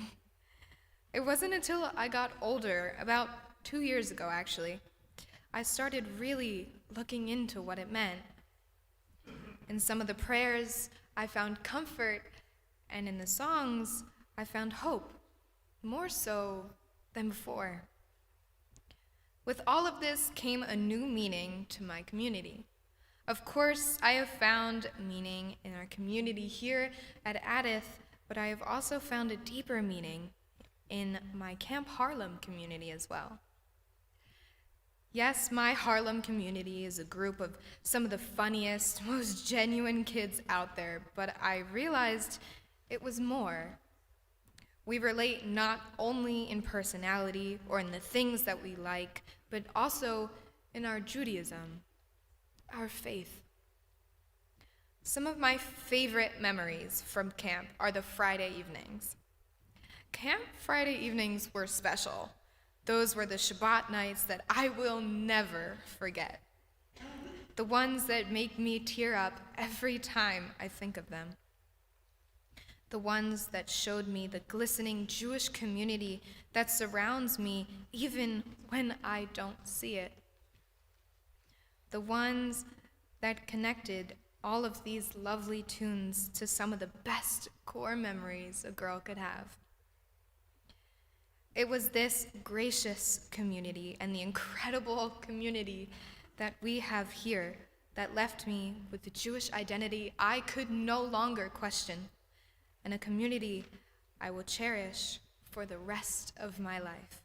It wasn't until I got older, about 2 years ago actually, I started really looking into what it meant. In some of the prayers, I found comfort, and in the songs, I found hope, more so than before. With all of this came a new meaning to my community. Of course, I have found meaning in our community here at Addith, but I have also found a deeper meaning in my Camp Harlem community as well. Yes, my Harlem community is a group of some of the funniest, most genuine kids out there, but I realized it was more. We relate not only in personality or in the things that we like, but also in our Judaism, our faith. Some of my favorite memories from camp are the Friday evenings. Camp Friday evenings were special. Those were the Shabbat nights that I will never forget. The ones that make me tear up every time I think of them. The ones that showed me the glistening Jewish community that surrounds me even when I don't see it. The ones that connected all of these lovely tunes to some of the best core memories a girl could have. It was this gracious community and the incredible community that we have here that left me with the Jewish identity I could no longer question, and a community I will cherish for the rest of my life.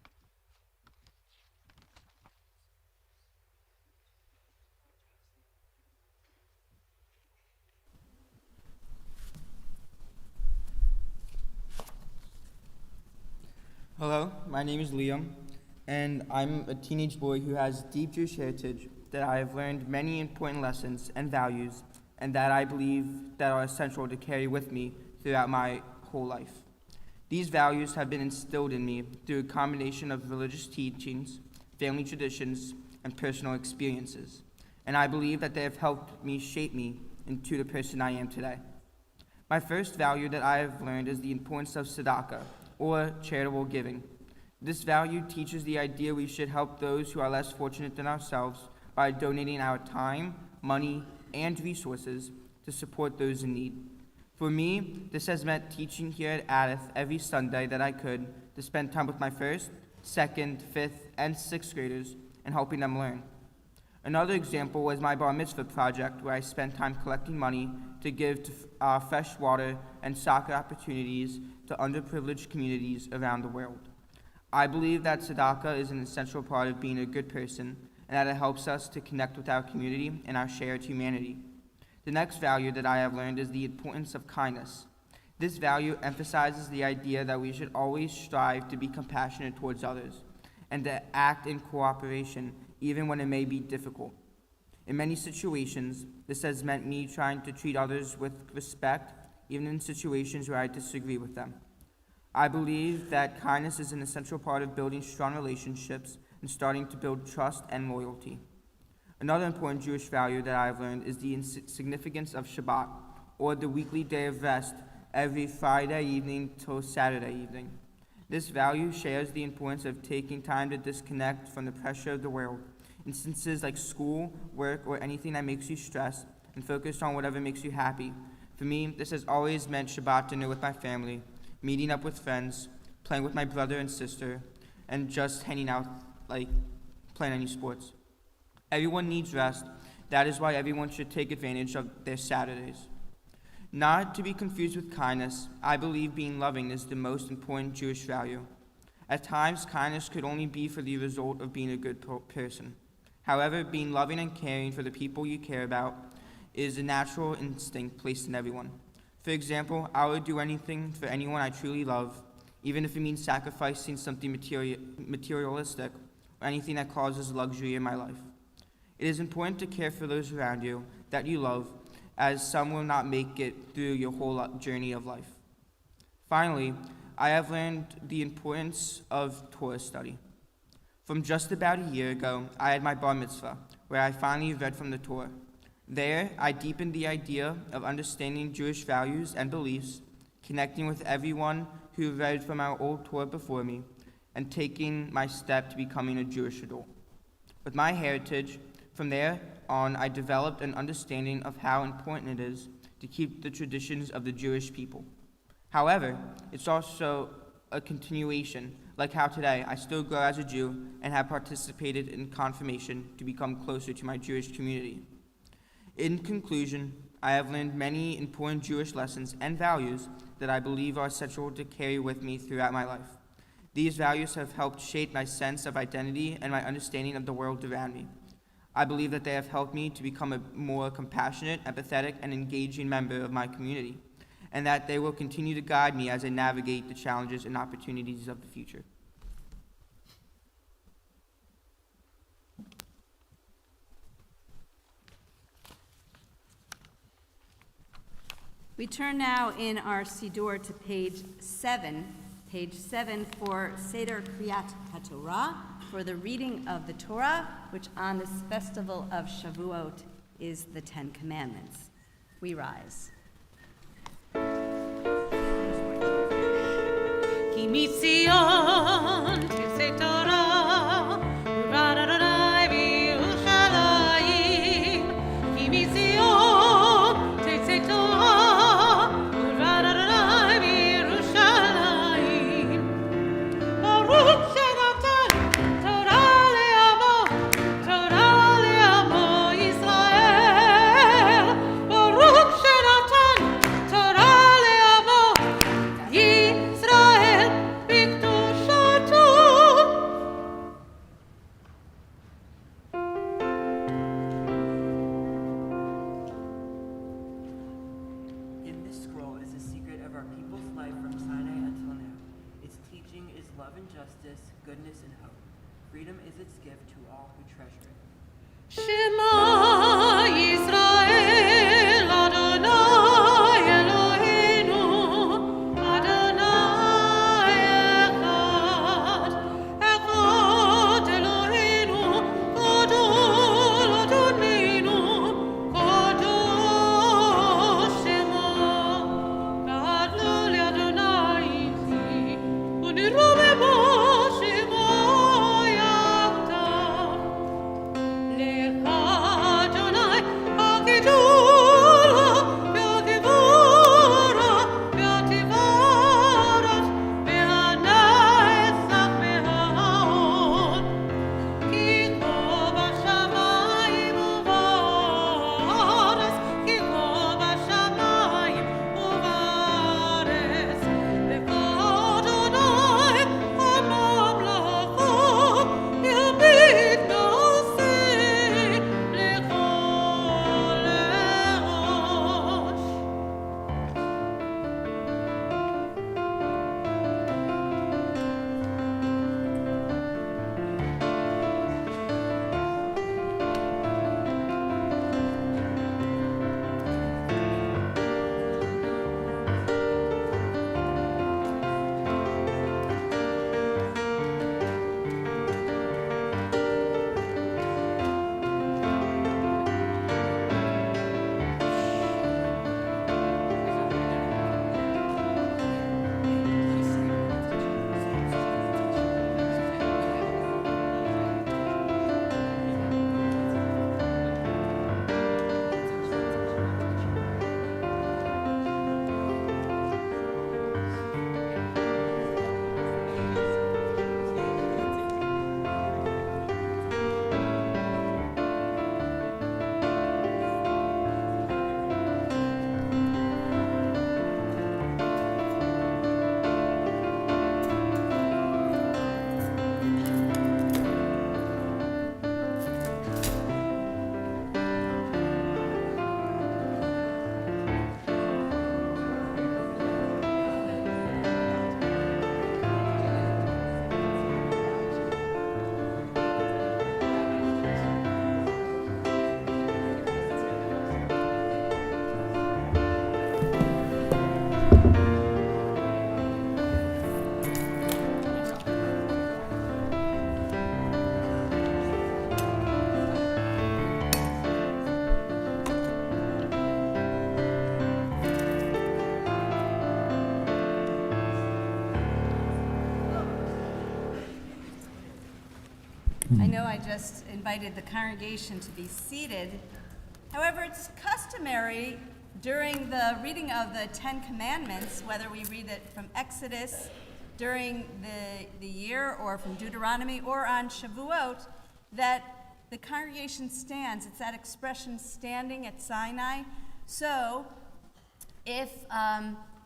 Hello, my name is Liam, and I'm a teenage boy who has deep Jewish heritage that I have learned many important lessons and values, and that I believe that are essential to carry with me throughout my whole life. These values have been instilled in me through a combination of religious teachings, family traditions, and personal experiences, and I believe that they have helped me shape me into the person I am today. My first value that I have learned is the importance of tzedakah, or charitable giving. This value teaches the idea we should help those who are less fortunate than ourselves by donating our time, money, and resources to support those in need. For me, this has meant teaching here at Adith every Sunday that I could to spend time with my first, second, fifth, and sixth graders and helping them learn. Another example was my bar mitzvah project, where I spent time collecting money to give to fresh water and soccer opportunities to underprivileged communities around the world. I believe that tzedakah is an essential part of being a good person, and that it helps us to connect with our community and our shared humanity. The next value that I have learned is the importance of kindness. This value emphasizes the idea that we should always strive to be compassionate towards others and to act in cooperation even when it may be difficult. In many situations, this has meant me trying to treat others with respect, even in situations where I disagree with them. I believe that kindness is an essential part of building strong relationships and starting to build trust and loyalty. Another important Jewish value that I have learned is the significance of Shabbat, or the weekly day of rest, every Friday evening till Saturday evening. This value shares the importance of taking time to disconnect from the pressure of the world, instances like school, work, or anything that makes you stressed, and focus on whatever makes you happy. For me, this has always meant Shabbat dinner with my family, meeting up with friends, playing with my brother and sister, and just hanging out, like playing any sports. Everyone needs rest. That is why everyone should take advantage of their Saturdays. Not to be confused with kindness, I believe being loving is the most important Jewish value. At times, kindness could only be for the result of being a good person. However, being loving and caring for the people you care about is a natural instinct placed in everyone. For example, I would do anything for anyone I truly love, even if it means sacrificing something materialistic or anything that causes luxury in my life. It is important to care for those around you that you love, as some will not make it through your whole journey of life. Finally, I have learned the importance of Torah study. From just about a year ago, I had my bar mitzvah, where I finally read from the Torah. There, I deepened the idea of understanding Jewish values and beliefs, connecting with everyone who read from our old Torah before me, and taking my step to becoming a Jewish adult. With my heritage, from there on, I developed an understanding of how important it is to keep the traditions of the Jewish people. However, it's also a continuation, like how today I still grow as a Jew and have participated in confirmation to become closer to my Jewish community. In conclusion, I have learned many important Jewish lessons and values that I believe are essential to carry with me throughout my life. These values have helped shape my sense of identity and my understanding of the world around me. I believe that they have helped me to become a more compassionate, empathetic, and engaging member of my community, and that they will continue to guide me as I navigate the challenges and opportunities of the future. We turn now in our Siddur to page 7 for Seder Kriyat HaTorah, for the reading of the Torah, which on this festival of Shavuot is the Ten Commandments. We rise. Ki mitzion tizei Torah, u'Adonai b'Yerushalayim. Ki mitzion tizei Torah, u'Adonai b'Yerushalayim. Baruch shenatan Torah le'amo, Torah le'amo Yisrael. Baruch shenatan Torah le'amo Yisrael b'kedushato. In this scroll is the secret of our people's life from Sinai until now. Its teaching is love and justice, goodness and hope. Freedom is its gift to all who treasure it. Shema Yisrael, Adonai Eloheinu, Adonai Echad. Echad Eloheinu, Gadol Adonenu, Kadosh Shemo. Gadol Adonai Iti, Unirume Bo Shemo Yachdav. Lecha Adonai hagedula ve'hagevura ve'hativarat ve'hanetzach ve'hahon. Ki ko b'shamayim u'ba'aretz, ki ko b'shamayim u'ba'aretz. Lecha Adonai ha'mamlacha yamid na'aseh lechol erosh. I know I just invited the congregation to be seated. However, it's customary during the reading of the Ten Commandments, whether we read it from Exodus during the year or from Deuteronomy or on Shavuot, that the congregation stands. It's that expression, standing at Sinai. So if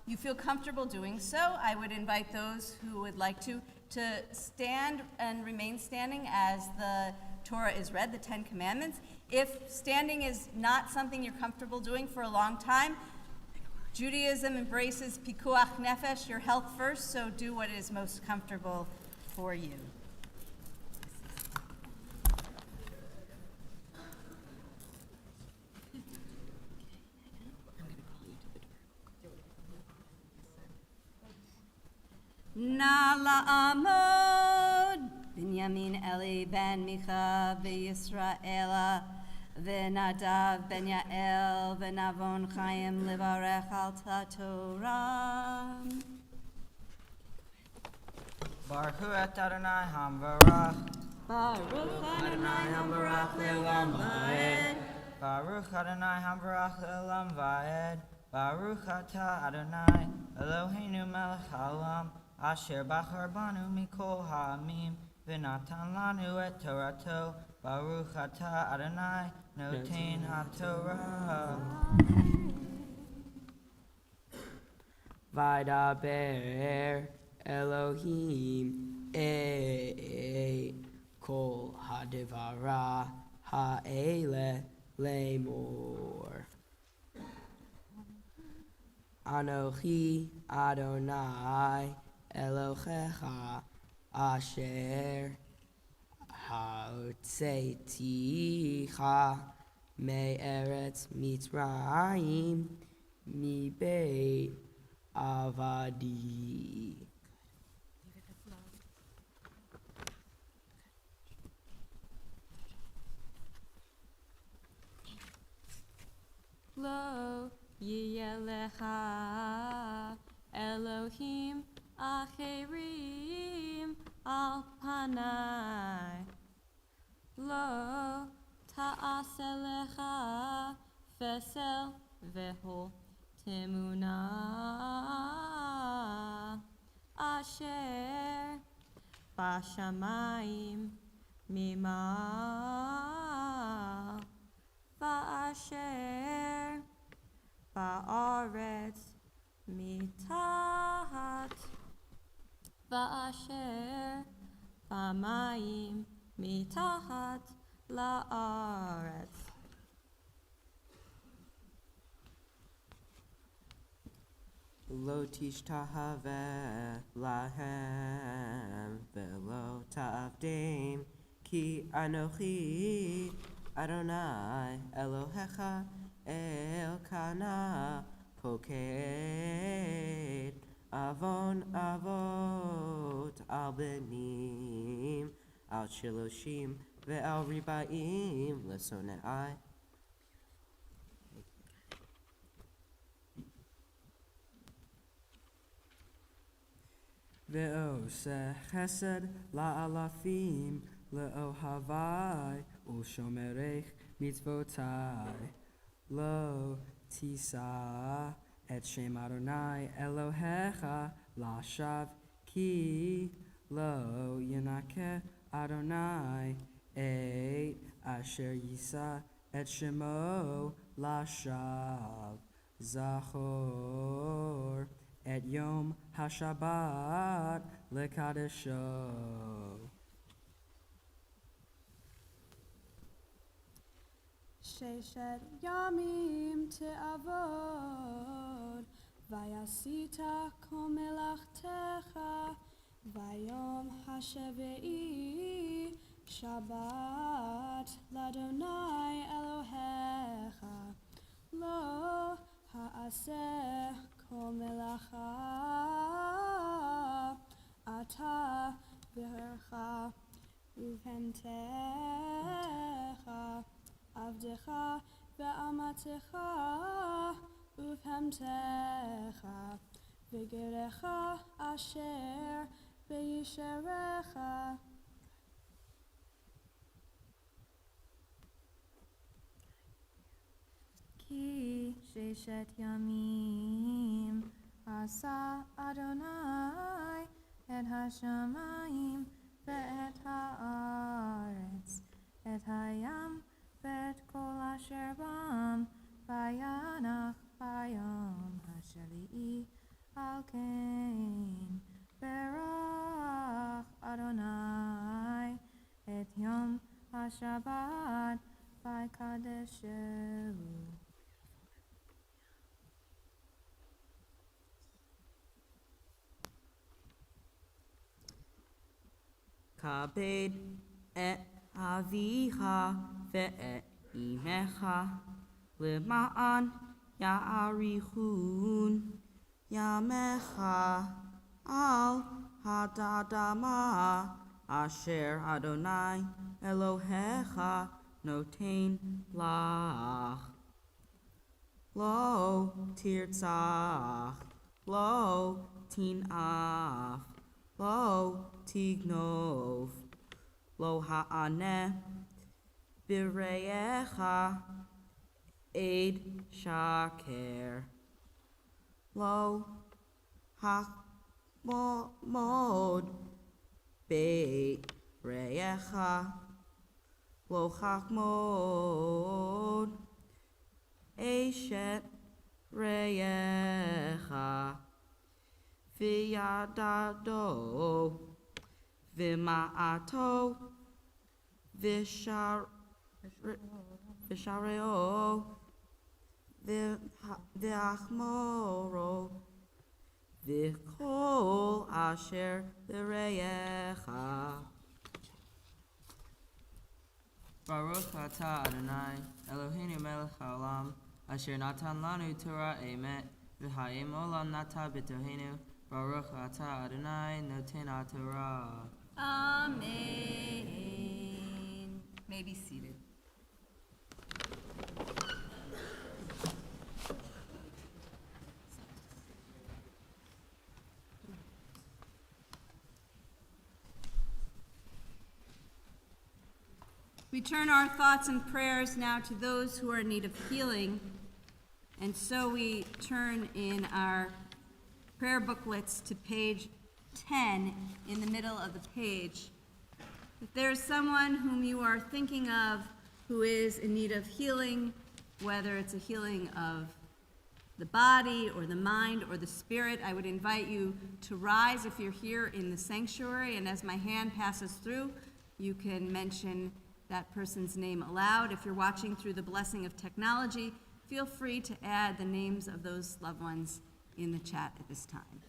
you feel comfortable doing so, I would invite those who would like to stand and remain standing as the Torah is read, the Ten Commandments. If standing is not something you're comfortable doing for a long time, Judaism embraces pikuach nefesh, your health first, so do what is most comfortable for you. Na la'amod, Binyamin Eli ben Micha v'Yisraela, v'Nadav ben Yael, v'Navon Chaim livarech al Torah. Baruch et Adonai Hamvarach. Baruch Adonai Hamvarach le'olam va'ed. Baruch Adonai Hamvarach le'olam va'ed. Baruch atah Adonai Eloheinu melech haolam. Asher bachar banu mikol ha'amim, v'natan lanu et Torato, Baruch atah Adonai, noten ha'Torah. Vaydaber Elohim kol hadivara ha'ele lemor. Anochi Adonai Elohecha asher ha'otzeiticha me'eretz Mitzrayim mibeit avadi. Lo yiyelecha Elohim acherim al panai. Lo ta'aselecha fesel veho temuna asher bashamayim mimal va'asher ba'aretz mitahat va'asher ba'mayim mitahat la'aretz. Lo tishtahave lahem velo ta'avdim ki anochi Adonai Elohecha Elkana poked avon avot al benim al shiloshim ve'al ribaim lesonai. Ve'oseh chesed la'alafim le'ohavai u'shomerech mitzvotai. Lo tisa et shem Adonai Elohecha lashav ki lo yenakeh Adonai et asher yisa et shemo lashav zachor et yom hashabat lekadesho. Sheshet yamim te'avod, vayasita kol melachtecha, vayom hashevi'i Shabbat l'Adonai Elohecha, lo ha'aseh kol melacha, ata v'hercha uv'hemtecha, avdecha ve'amatecha uv'hemtecha, v'gerecha asher be'yisherecha. Ki sheshet yamim asa Adonai et hashamayim ve'et haaretz et hayam ve'et kol asher bam vayanach bayom hashali'i al kein berach Adonai et yom hashabat vaykadeshehu. כבד את אביך ואת אמך, למען יאריכון ימיך על האדמה אשר אדוני אלוהיך נותן לך. לא תרצח, לא תנאף, לא תגנוב, לא הענה ברעך עד שקר, לא החמוד ברעך, לא חמוד אשת רעך, וידעתו ומעטו ושרעו והחמורו וכל אשר לרעך. ברוך אתה אדוני אלוהינו מלך העולם אשר נתן לנו תורה אמת והאם עולם נטע בתוכנו. ברוך אתה אדוני נותן התורה. Amen. May be seated. We turn our thoughts and prayers now to those who are in need of healing, and so we turn in our prayer booklets to page 10 in the middle of the page. If there is someone whom you are thinking of who is in need of healing, whether it's a healing of the body or the mind or the spirit, I would invite you to rise if you're here in the sanctuary, and as my hand passes through, you can mention that person's name aloud. If you're watching through the blessing of technology, feel free to add the names of those loved ones in the chat at this time.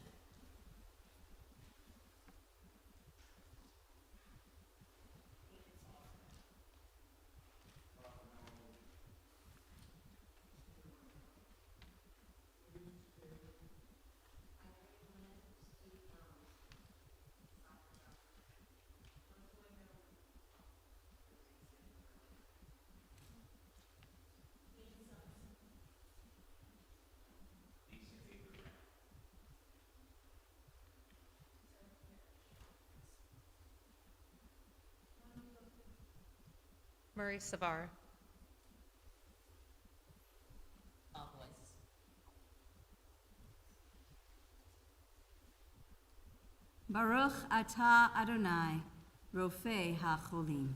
Murray Savar. Baruch atah Adonai, Rofei HaCholim.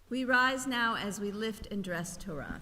We rise now as we lift and dress Torah.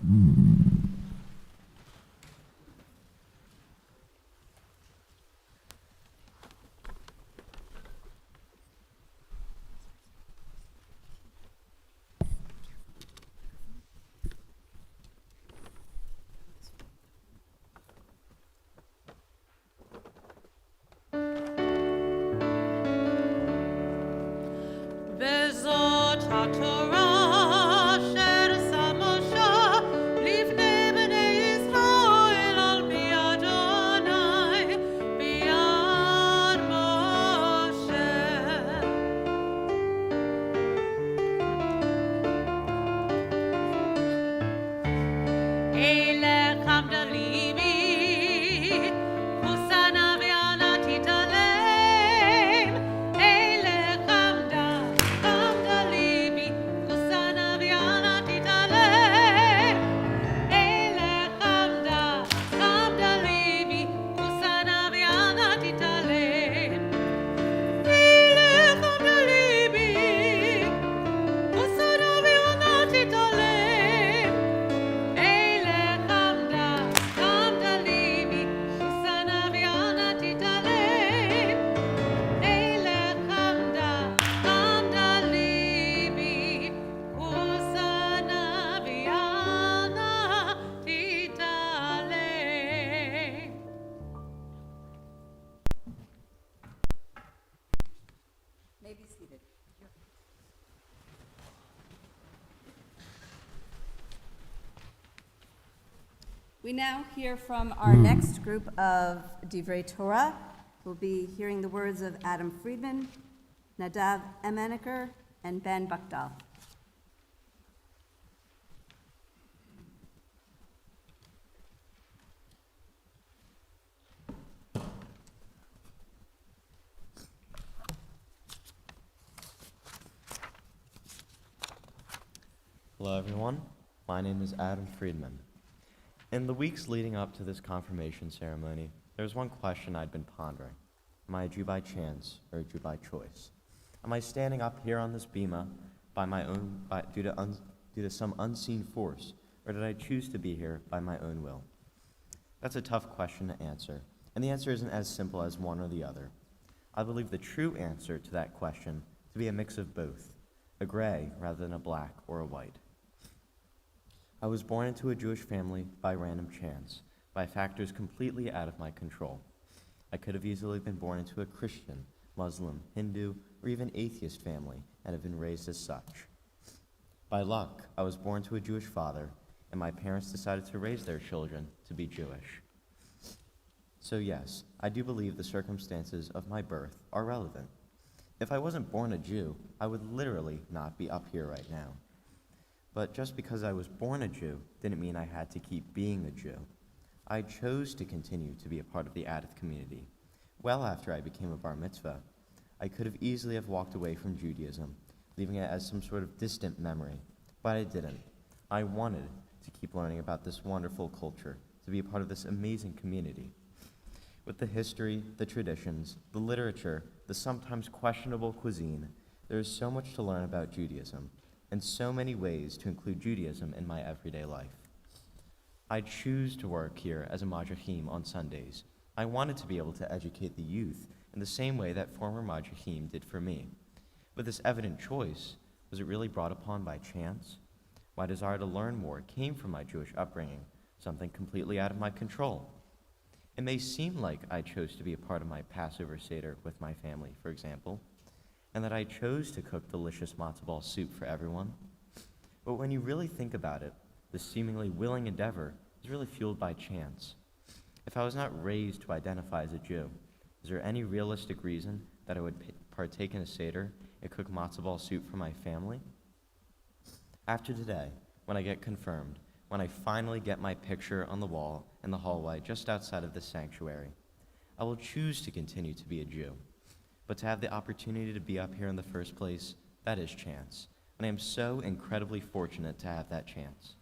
We now hear from our next group of Divrei Torah. We'll be hearing the words of Adam Friedman, Nadav Emeneker, and Ben Bakdal. Hello, everyone. My name is Adam Friedman. In the weeks leading up to this confirmation ceremony, there was one question I'd been pondering. Am I a Jew by chance or a Jew by choice? Am I standing up here on this bema due to some unseen force, or did I choose to be here by my own will? That's a tough question to answer, and the answer isn't as simple as one or the other. I believe the true answer to that question to be a mix of both, a gray rather than a black or a white. I was born into a Jewish family by random chance, by factors completely out of my control. I could have easily been born into a Christian, Muslim, Hindu, or even atheist family and have been raised as such. By luck, I was born to a Jewish father, and my parents decided to raise their children to be Jewish. So yes, I do believe the circumstances of my birth are relevant. If I wasn't born a Jew, I would literally not be up here right now. But just because I was born a Jew didn't mean I had to keep being a Jew. I chose to continue to be a part of the Adith community. Well after I became a bar mitzvah, I could have easily have walked away from Judaism, leaving it as some sort of distant memory, but I didn't. I wanted to keep learning about this wonderful culture, to be a part of this amazing community. With the history, the traditions, the literature, the sometimes questionable cuisine, there is so much to learn about Judaism, and so many ways to include Judaism in my everyday life. I choose to work here as a Madrachim on Sundays. I wanted to be able to educate the youth in the same way that former Madrachim did for me. With this evident choice, was it really brought upon by chance? My desire to learn more came from my Jewish upbringing, something completely out of my control. It may seem like I chose to be a part of my Passover Seder with my family, for example, and that I chose to cook delicious matzo ball soup for everyone. But when you really think about it, this seemingly willing endeavor is really fueled by chance. If I was not raised to identify as a Jew, is there any realistic reason that I would partake in a Seder and cook matzo ball soup for my family? After today, when I get confirmed, when I finally get my picture on the wall in the hallway just outside of this sanctuary, I will choose to continue to be a Jew. But to have the opportunity to be up here in the first place, that is chance. And I am so incredibly fortunate to have that chance.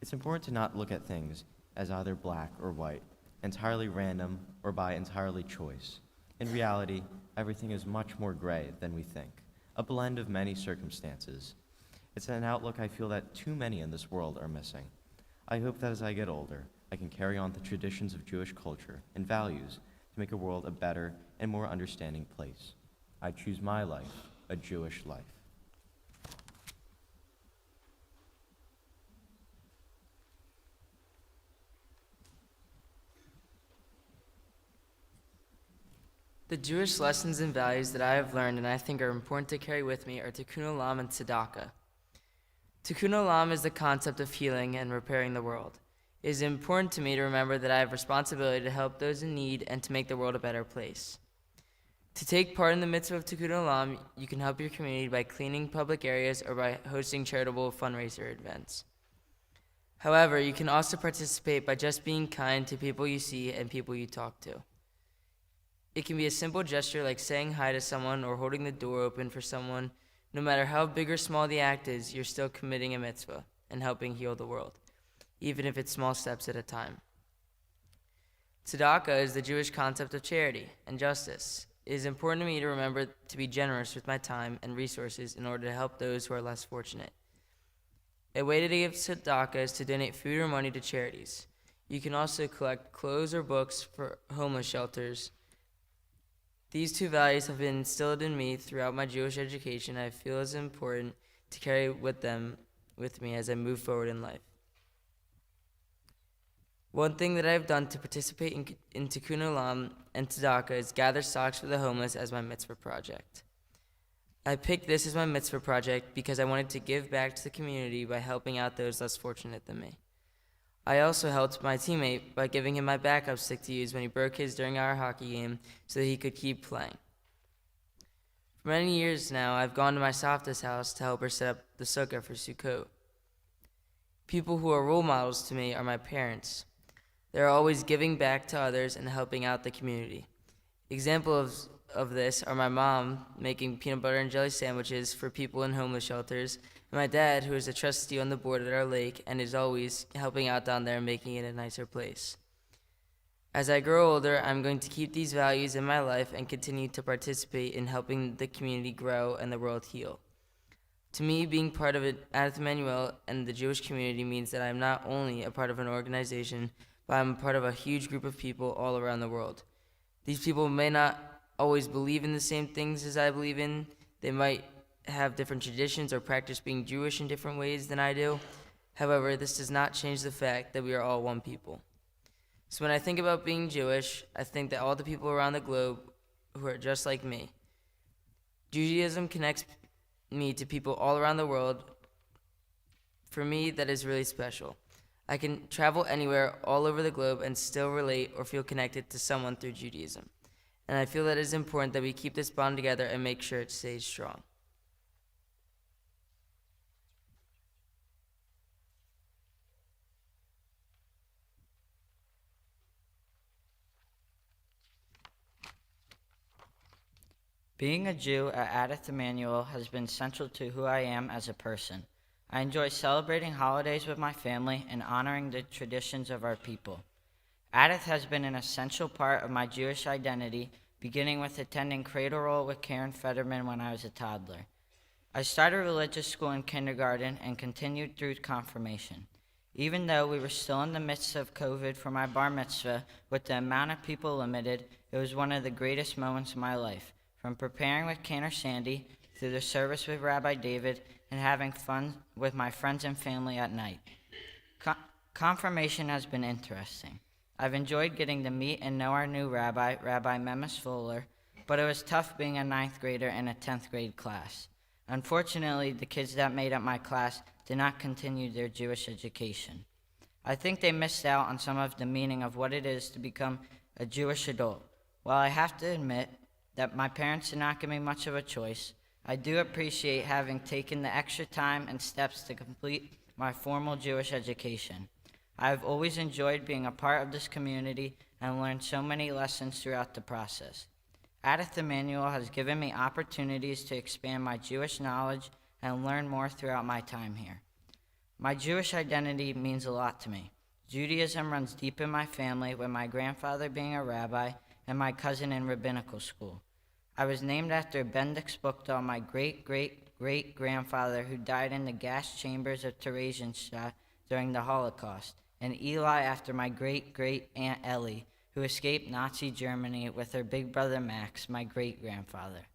It's important to not look at things as either black or white, entirely random or by entirely choice. In reality, everything is much more gray than we think, a blend of many circumstances. It's an outlook I feel that too many in this world are missing. I hope that as I get older, I can carry on the traditions of Jewish culture and values to make a world a better and more understanding place. I choose my life, a Jewish life. The Jewish lessons and values that I have learned and I think are important to carry with me are Tikkun Olam and Tzedakah. Tikkun Olam is the concept of healing and repairing the world. It is important to me to remember that I have responsibility to help those in need and to make the world a better place. To take part in the mitzvah of Tikkun Olam, you can help your community by cleaning public areas or by hosting charitable fundraiser events. However, you can also participate by just being kind to people you see and people you talk to. It can be a simple gesture like saying hi to someone or holding the door open for someone. No matter how big or small the act is, you're still committing a mitzvah and helping heal the world, even if it's small steps at a time. Tzedakah is the Jewish concept of charity and justice. It is important to me to remember to be generous with my time and resources in order to help those who are less fortunate. A way to give tzedakah is to donate food or money to charities. You can also collect clothes or books for homeless shelters. These two values have been instilled in me throughout my Jewish education, and I feel it's important to carry with me as I move forward in life. One thing that I have done to participate in Tikkun Olam and Tzedakah is gather socks for the homeless as my mitzvah project. I picked this as my mitzvah project because I wanted to give back to the community by helping out those less fortunate than me. I also helped my teammate by giving him my backup stick to use when he broke his during our hockey game so that he could keep playing. For many years now, I've gone to my Savta's house to help her set up the sukkah for Sukkot. People who are role models to me are my parents. They are always giving back to others and helping out the community. Examples of this are my mom making peanut butter and jelly sandwiches for people in homeless shelters, and my dad, who is a trustee on the board at our lake and is always helping out down there and making it a nicer place. As I grow older, I'm going to keep these values in my life and continue to participate in helping the community grow and the world heal. To me, being part of Adat Emmanuel and the Jewish community means that I'm not only a part of an organization, but I'm a part of a huge group of people all around the world. These people may not always believe in the same things as I believe in. They might have different traditions or practice being Jewish in different ways than I do. However, this does not change the fact that we are all one people. So when I think about being Jewish, I think that all the people around the globe who are just like me. Judaism connects me to people all around the world. For me, that is really special. I can travel anywhere all over the globe and still relate or feel connected to someone through Judaism. And I feel that it is important that we keep this bond together and make sure it stays strong. Being a Jew at Adat Emmanuel has been central to who I am as a person. I enjoy celebrating holidays with my family and honoring the traditions of our people. Adat has been an essential part of my Jewish identity, beginning with attending Cradle Roll with Karen Fetterman when I was a toddler. I started religious school in kindergarten and continued through confirmation. Even though we were still in the midst of COVID for my bar mitzvah, with the amount of people limited, it was one of the greatest moments of my life. From preparing with Cantor Sandy, through the service with Rabbi David, and having fun with my friends and family at night. Confirmation has been interesting. I've enjoyed getting to meet and know our new rabbi, Rabbi Memes Fuller, but it was tough being a 9th grader in a 10th grade class. Unfortunately, the kids that made up my class did not continue their Jewish education. I think they missed out on some of the meaning of what it is to become a Jewish adult. While I have to admit that my parents did not give me much of a choice, I do appreciate having taken the extra time and steps to complete my formal Jewish education. I have always enjoyed being a part of this community and learned so many lessons throughout the process. Adat Emmanuel has given me opportunities to expand my Jewish knowledge and learn more throughout my time here. My Jewish identity means a lot to me. Judaism runs deep in my family, with my grandfather being a rabbi and my cousin in rabbinical school. I was named after Bendix Buchtal, my great-great-great-grandfather who died in the gas chambers of Theresienstadt during the Holocaust, and Eli after my great-great-aunt Ellie, who escaped Nazi Germany with her big brother Max, my great-grandfather.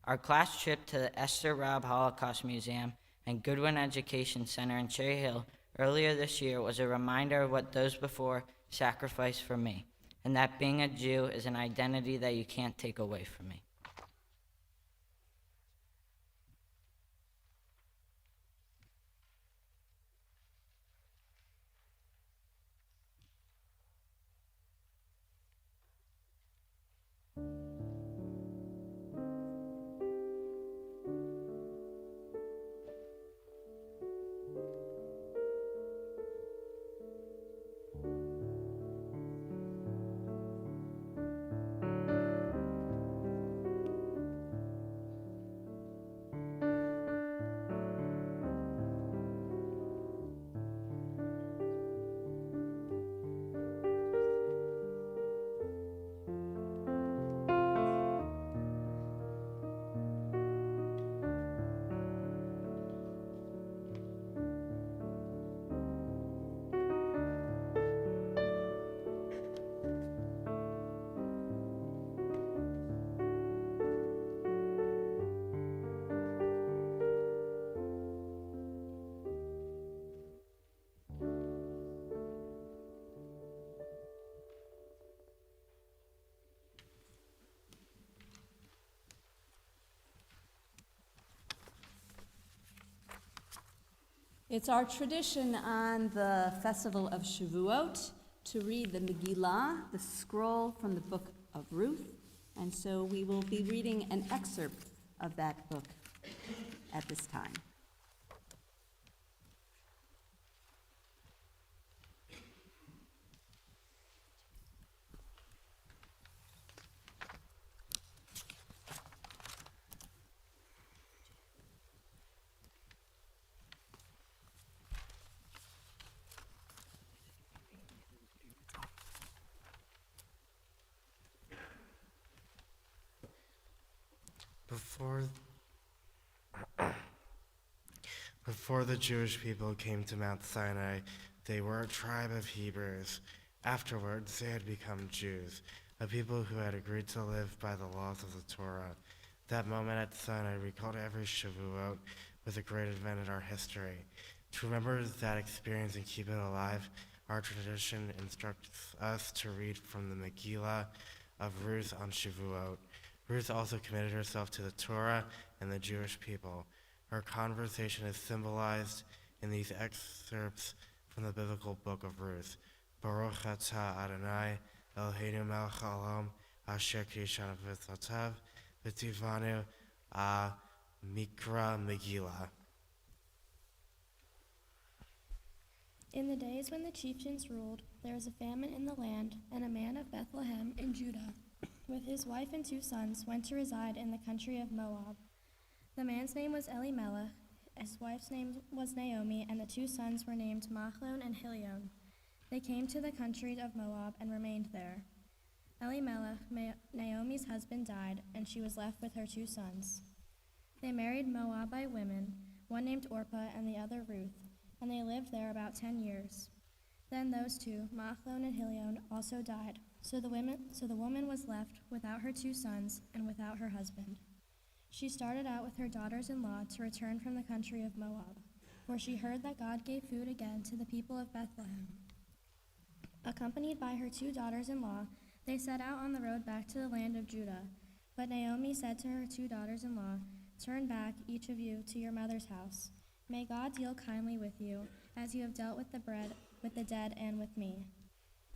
Our class trip to the Esther Raab Holocaust Museum and Goodwin Education Center in Cherry Hill earlier this year was a reminder of what those before sacrificed for me, and that being a Jew is an identity that you can't take away from me. It's our tradition on the festival of Shavuot to read the Megillah, the scroll from the book of Ruth, and so we will be reading an excerpt of that book at this time. Before the Jewish people came to Mount Sinai, they were a tribe of Hebrews. Afterwards, they had become Jews, a people who had agreed to live by the laws of the Torah. That moment at Sinai recalled every Shavuot with a great event in our history. To remember that experience and keep it alive, our tradition instructs us to read from the Megillah of Ruth on Shavuot. Ruth also committed herself to the Torah and the Jewish people. Her conversation is symbolized in these excerpts from the biblical book of Ruth. Baruch atah Adonai, Eloheinu melech haolam, asher kishanu v'tzatav, v'tivanu mikra Megillah. In the days when the chieftains ruled, there was a famine in the land, and a man of Bethlehem in Judah, with his wife and 2 sons, went to reside in the country of Moab. The man's name was Elimelech, his wife's name was Naomi, and the 2 sons were named Machlon and Hilion. They came to the country of Moab and remained there. Elimelech, Naomi's husband, died, and she was left with her 2 sons. They married Moabite women, one named Orpah and the other Ruth, and they lived there about 10 years. Then those 2, Machlon and Hilion, also died, so the woman was left without her 2 sons and without her husband. She started out with her daughters-in-law to return from the country of Moab, where she heard that God gave food again to the people of Bethlehem. Accompanied by her 2 daughters-in-law, they set out on the road back to the land of Judah. But Naomi said to her 2 daughters-in-law, "Turn back, each of you, to your mother's house. May God deal kindly with you, as you have dealt with the dead and with me."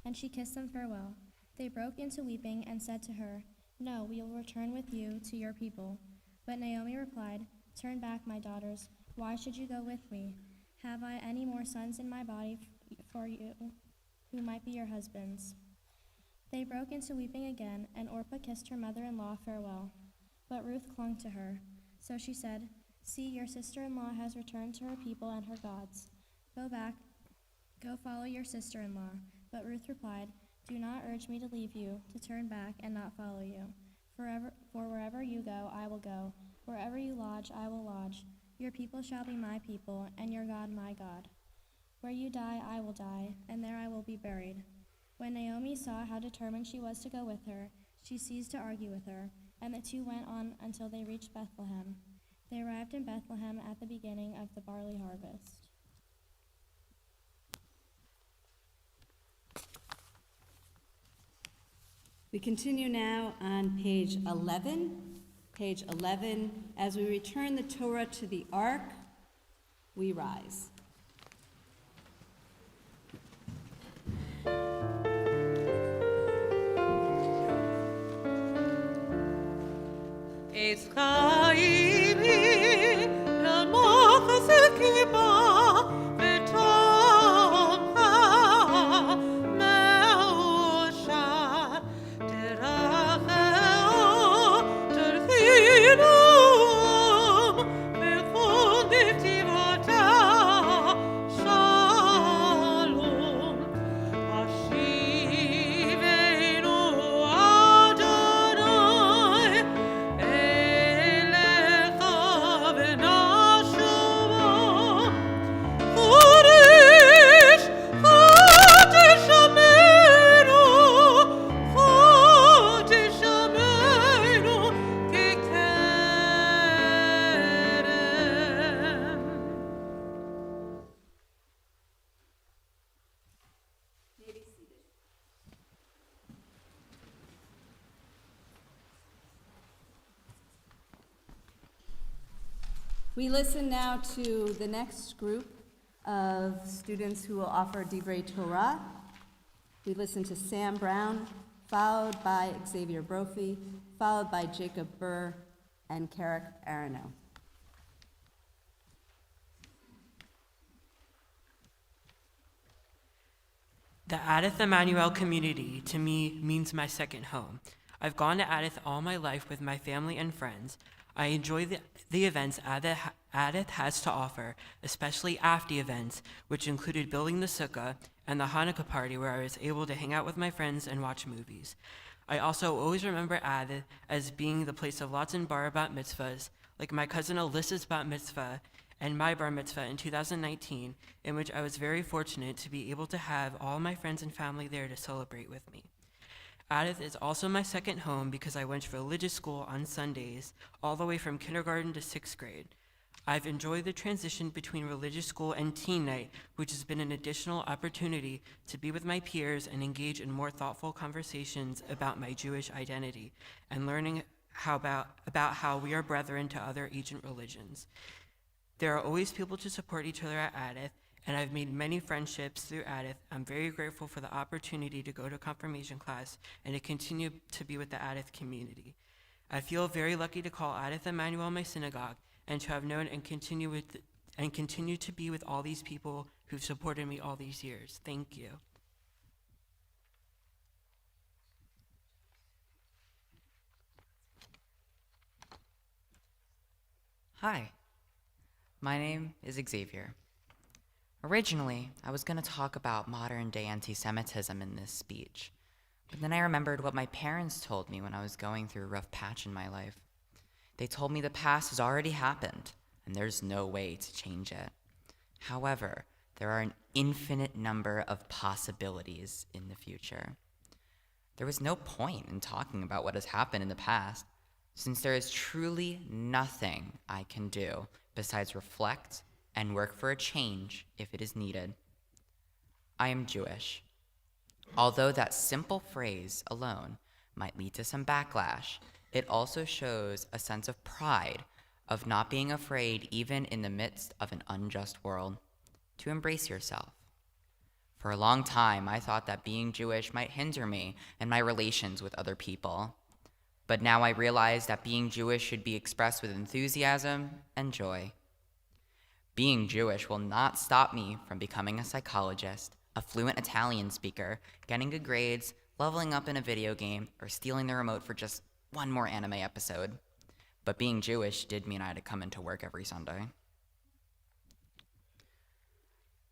And she kissed them farewell. They broke into weeping and said to her, "No, we will return with you to your people." But Naomi replied, "Turn back, my daughters. Why should you go with me? Have I any more sons in my body for you, who might be your husbands?" They broke into weeping again, and Orpah kissed her mother-in-law farewell. But Ruth clung to her. So she said, "See, your sister-in-law has returned to her people and her gods. Go back, go follow your sister-in-law." But Ruth replied, "Do not urge me to leave you, to turn back and not follow you. For wherever you go, I will go. Wherever you lodge, I will lodge. Your people shall be my people, and your God my God. Where you die, I will die, and there I will be buried." When Naomi saw how determined she was to go with her, she ceased to argue with her, and the 2 went on until they reached Bethlehem. They arrived in Bethlehem at the beginning of the barley harvest. We continue now on page 11. Page 11, as we return the Torah to the ark, we rise. Es Chaimi, la mochas kiba, betonha, meosha, deracheo, terchinum, bechol niftivota, shalom, Hashivenu Adonai, We listen now to the next group of students who will offer Divrei Torah. We listen to Sam Brown, followed by Xavier Brophy, followed by Jacob Burr and Carrick Arano. The Adith Emmanuel community to me means my second home. I've gone to Adith all my life with my family and friends. I enjoy the events Adith has to offer, especially after events, which included building the sukkah and the Hanukkah party where I was able to hang out with my friends and watch movies. I also always remember Adith as being the place of lots and bar bat mitzvahs, like my cousin Alyssa's bat mitzvah and my bar mitzvah in 2019, in which I was very fortunate to be able to have all my friends and family there to celebrate with me. Adith is also my second home because I went to religious school on Sundays, all the way from kindergarten to 6th grade. I've enjoyed the transition between religious school and teen night, which has been an additional opportunity to be with my peers and engage in more thoughtful conversations about my Jewish identity and learning about how we are brethren to other ancient religions. There are always people to support each other at Adith, and I've made many friendships through Adith. I'm very grateful for the opportunity to go to confirmation class and to continue to be with the Adith community. I feel very lucky to call Adith Emmanuel my synagogue and to have known and continue to be with all these people who've supported me all these years. Thank you. Hi, my name is Xavier. Originally, I was going to talk about modern-day anti-Semitism in this speech, but then I remembered what my parents told me when I was going through a rough patch in my life. They told me the past has already happened, and there's no way to change it. However, there are an infinite number of possibilities in the future. There was no point in talking about what has happened in the past, since there is truly nothing I can do besides reflect and work for a change if it is needed. I am Jewish. Although that simple phrase alone might lead to some backlash, it also shows a sense of pride of not being afraid, even in the midst of an unjust world, to embrace yourself. For a long time, I thought that being Jewish might hinder me and my relations with other people. But now I realize that being Jewish should be expressed with enthusiasm and joy. Being Jewish will not stop me from becoming a psychologist, a fluent Italian speaker, getting good grades, leveling up in a video game, or stealing the remote for just one more anime episode. But being Jewish did mean I had to come into work every Sunday.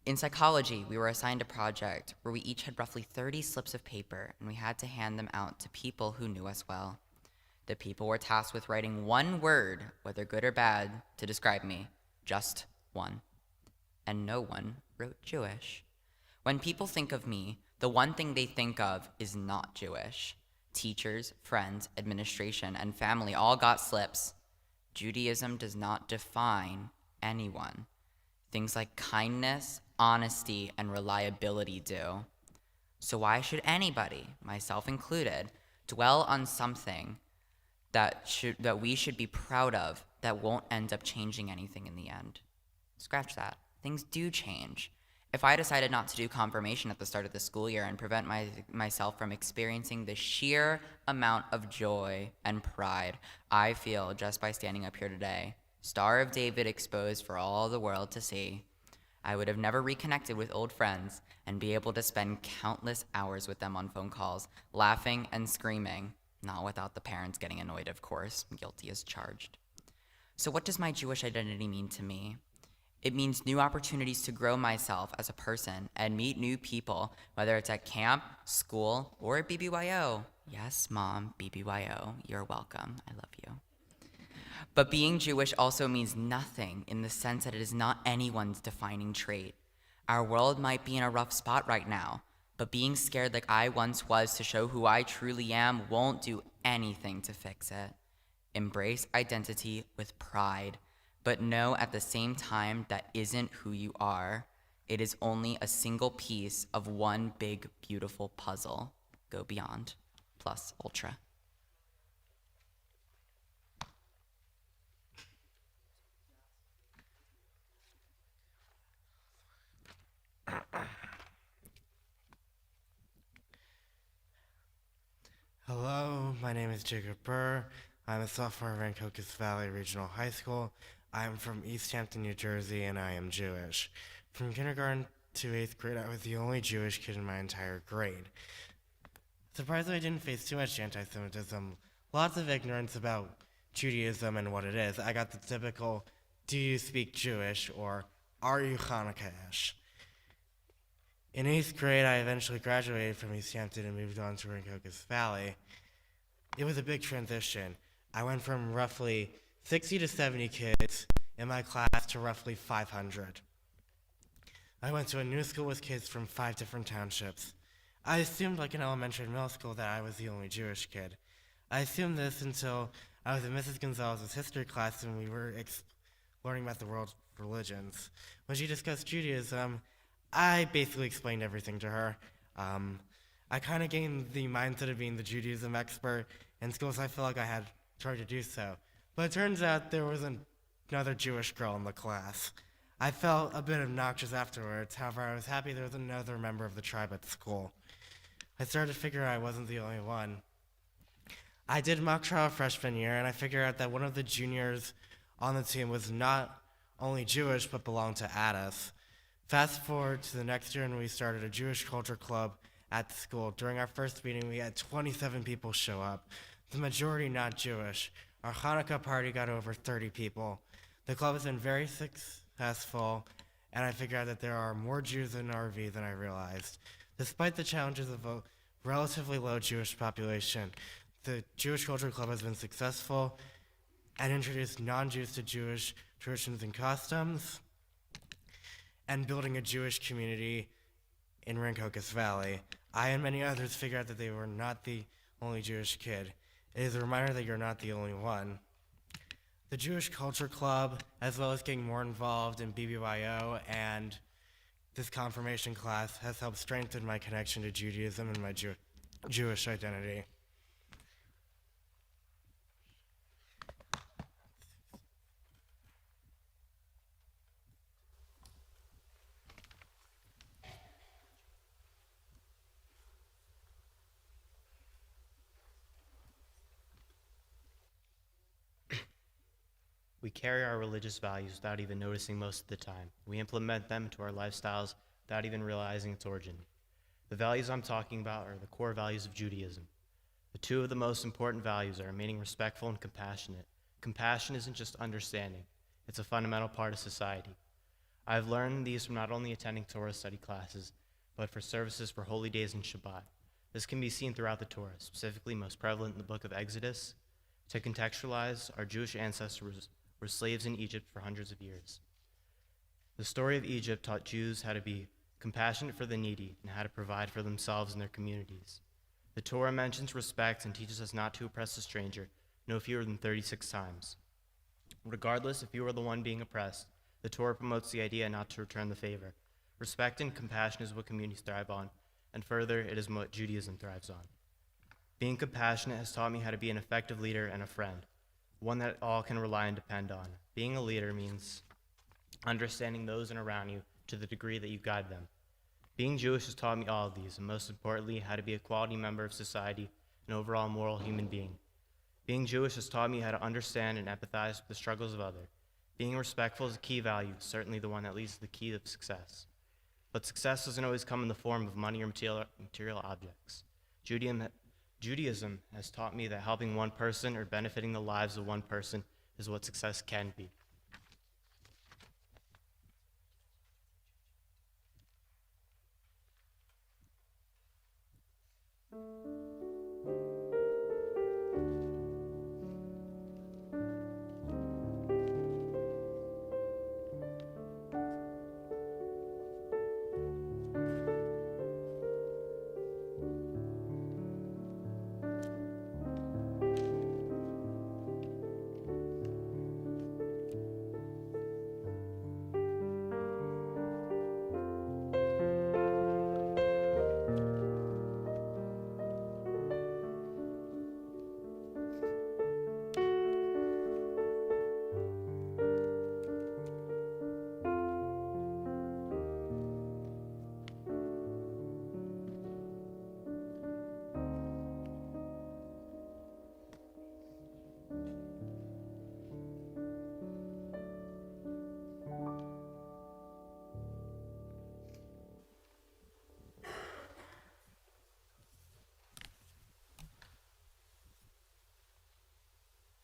In psychology, we were assigned a project where we each had roughly 30 slips of paper, and we had to hand them out to people who knew us well. The people were tasked with writing one word, whether good or bad, to describe me. Just one. And no one wrote Jewish. When people think of me, the one thing they think of is not Jewish. Teachers, friends, administration, and family all got slips. Judaism does not define anyone. Things like kindness, honesty, and reliability do. So why should anybody, myself included, dwell on something that we should be proud of that won't end up changing anything in the end? Scratch that. Things do change. If I decided not to do confirmation at the start of the school year and prevent myself from experiencing the sheer amount of joy and pride I feel just by standing up here today, Star of David exposed for all the world to see, I would have never reconnected with old friends and be able to spend countless hours with them on phone calls, laughing and screaming, not without the parents getting annoyed, of course, guilty as charged. So what does my Jewish identity mean to me? It means new opportunities to grow myself as a person and meet new people, whether it's at camp, school, or at BBYO. Yes, Mom, BBYO, you're welcome. I love you. But being Jewish also means nothing in the sense that it is not anyone's defining trait. Our world might be in a rough spot right now, but being scared like I once was to show who I truly am won't do anything to fix it. Embrace identity with pride, but know at the same time that isn't who you are. It is only a single piece of one big, beautiful puzzle. Go beyond. Plus ultra. Hello, my name is Jacob Burr. I'm a sophomore at Rancocas Valley Regional High School. I'm from East Hampton, New Jersey, and I am Jewish. From kindergarten to 8th grade, I was the only Jewish kid in my entire grade. Surprisingly, I didn't face too much anti-Semitism, lots of ignorance about Judaism and what it is. I got the typical, do you speak Jewish, or are you Hanukkah-ish? In 8th grade, I eventually graduated from East Hampton and moved on to Rancocas Valley. It was a big transition. I went from roughly 60 to 70 kids in my class to roughly 500. I went to a new school with kids from 5 different townships. I assumed, like in elementary and middle school, that I was the only Jewish kid. I assumed this until I was in Mrs. Gonzalez's history class and we were learning about the world's religions. When she discussed Judaism, I basically explained everything to her. I kind of gained the mindset of being the Judaism expert in schools. I feel like I had tried to do so. But it turns out there was another Jewish girl in the class. I felt a bit obnoxious afterwards. However, I was happy there was another member of the tribe at school. I started to figure I wasn't the only one. I did mock trial freshman year, and I figured out that one of the juniors on the team was not only Jewish, but belonged to Addis. Fast forward to the next year, and we started a Jewish culture club at the school. During our first meeting, we had 27 people show up, the majority not Jewish. Our Hanukkah party got over 30 people. The club has been very successful, and I figured out that there are more Jews in RV than I realized. Despite the challenges of a relatively low Jewish population, the Jewish Culture Club has been successful and introduced non-Jews to Jewish traditions and customs, and building a Jewish community in Rancocas Valley. I and many others figured out that they were not the only Jewish kid. It is a reminder that you're not the only one. The Jewish Culture Club, as well as getting more involved in BBYO and this confirmation class, has helped strengthen my connection to Judaism and my Jewish identity. We carry our religious values without even noticing most of the time. We implement them into our lifestyles without even realizing its origin. The values I'm talking about are the core values of Judaism. The two of the most important values are remaining respectful and compassionate. Compassion isn't just understanding, it's a fundamental part of society. I've learned these from not only attending Torah study classes, but for services for holy days and Shabbat. This can be seen throughout the Torah, specifically most prevalent in the book of Exodus. To contextualize, our Jewish ancestors were slaves in Egypt for hundreds of years. The story of Egypt taught Jews how to be compassionate for the needy and how to provide for themselves and their communities. The Torah mentions respect and teaches us not to oppress a stranger no fewer than 36 times. Regardless if you are the one being oppressed, the Torah promotes the idea not to return the favor. Respect and compassion is what communities thrive on, and further, it is what Judaism thrives on. Being compassionate has taught me how to be an effective leader and a friend, one that all can rely and depend on. Being a leader means understanding those and around you to the degree that you guide them. Being Jewish has taught me all of these, and most importantly, how to be a quality member of society, an overall moral human being. Being Jewish has taught me how to understand and empathize with the struggles of others. Being respectful is a key value, certainly the one that leads to the key of success. But success doesn't always come in the form of money or material objects. Judaism has taught me that helping one person or benefiting the lives of one person is what success can be.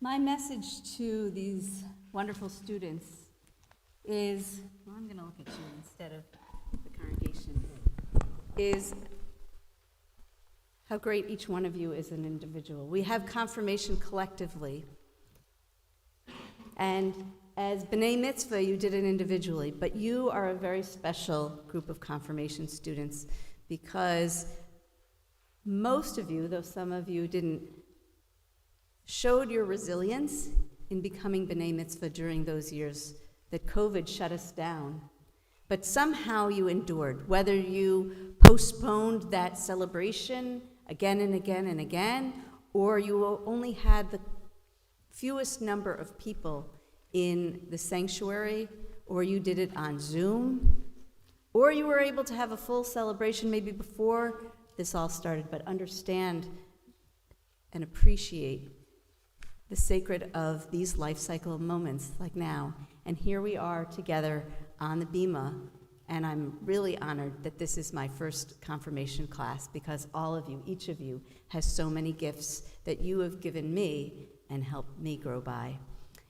My message to these wonderful students is, well, I'm going to look at you instead of the congregation, is how great each one of you is an individual. We have confirmation collectively, and as B'nai Mitzvah, you did it individually, but you are a very special group of confirmation students because most of you, though some of you didn't, showed your resilience in becoming B'nai Mitzvah during those years that COVID shut us down. But somehow you endured, whether you postponed that celebration again and again and again, or you only had the fewest number of people in the sanctuary, or you did it on Zoom, or you were able to have a full celebration maybe before this all started, but understand and appreciate the sacred of these life cycle moments like now. And here we are together on the Bima, and I'm really honored that this is my first confirmation class because all of you, each of you, has so many gifts that you have given me and helped me grow by.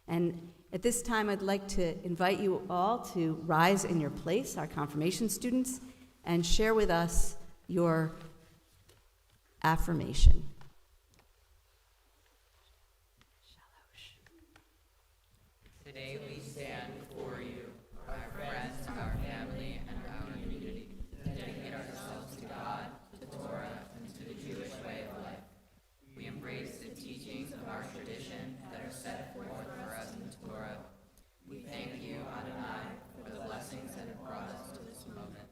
And at this time, I'd like to invite you all to rise in your place, our confirmation students, and share with us your affirmation. Today we stand before you, our friends, our family, and our community, to dedicate ourselves to God, to Torah, and to the Jewish way of life. We embrace the teachings of our tradition that are set forth for us in Torah. We thank you, Adonai, for the blessings that have brought us to this moment.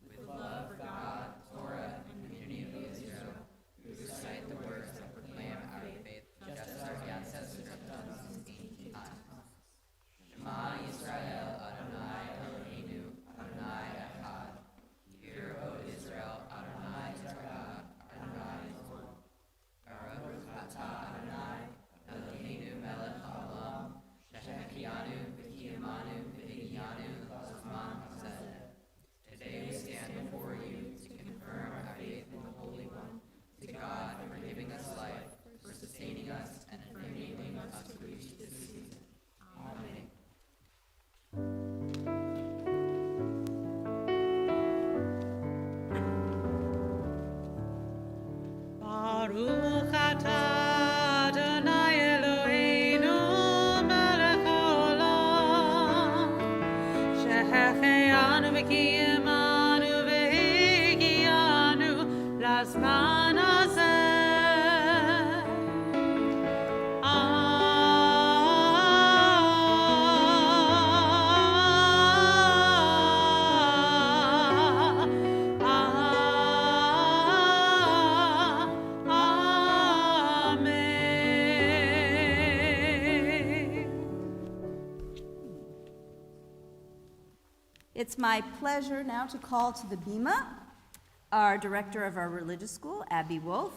With love for God, Torah, and the community of Israel, we recite the words that proclaim our faith, just as our ancestors have done since ancient times. Shema Yisrael, Adonai Eloheinu, Adonai Echad. Hear, O Israel, Adonai is our God, Adonai is one. Baruch atah Adonai, Eloheinu melech haolam, shehechianu v'kiyamanu v'higiyanu l'zman hazeh. Today we stand before you to confirm our faith in the Holy One, to God for giving us life, for sustaining us, and for enabling us to reach this season. Amen. Baruch atah Adonai Eloheinu melech haolam, shehechianu v'kiyamanu v'higiyanu l'zman hazeh. It's my pleasure now to call to the Bima our director of our religious school, Abby Wolf,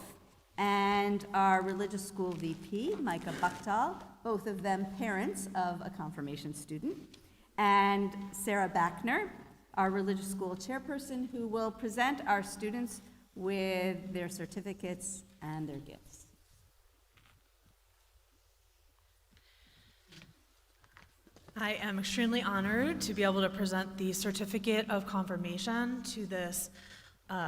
and our religious school VP, Micah Buchtal, both of them parents of a confirmation student, and Sarah Backner, our religious school chairperson, who will present our students with their certificates and their gifts. I am extremely honored to be able to present the Certificate of Confirmation to this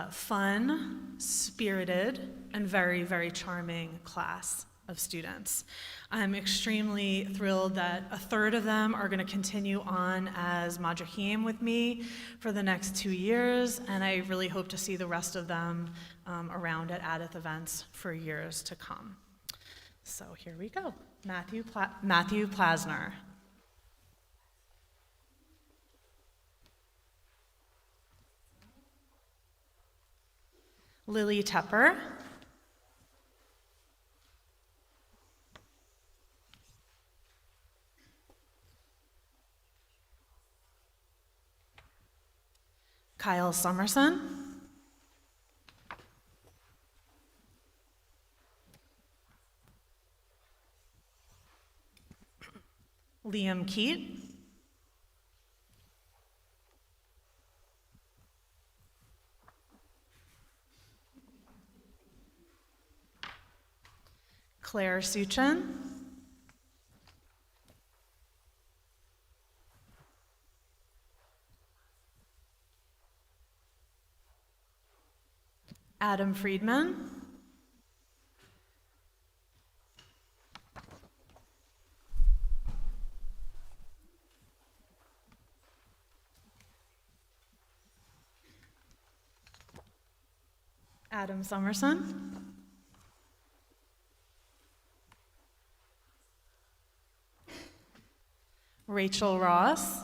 fun, spirited, and very, very charming class of students. I'm extremely thrilled that a third of them are going to continue on as Madrachim with me for the next 2 years, and I really hope to see the rest of them around at Adith events for years to come. So here we go. Matthew Plasner. Lily Tepper. Kyle Summerson. Liam Keat. Claire Suchin. Adam Friedman, Adam Summerson, Rachel Ross,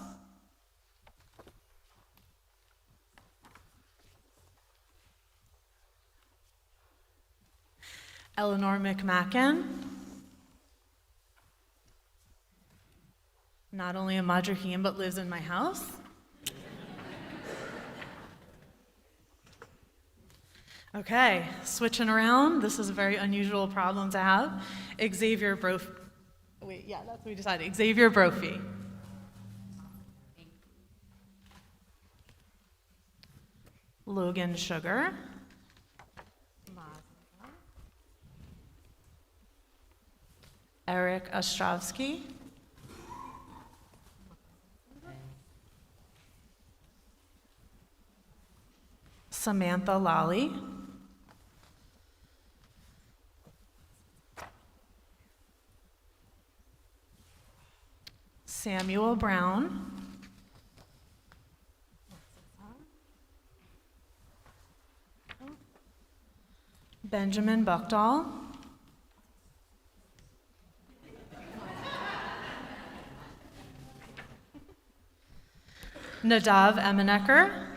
Eleanor McMacken, not only a Madrahim but lives in my house. Okay, switching around. This is a very unusual problem to have. Xavier Brophy. Wait, yeah, that's what we decided. Xavier Brophy. Logan Sugar. Eric Ostrovsky. Samantha Lally. Samuel Brown. Benjamin Buckdahl. Nadav Emanecker.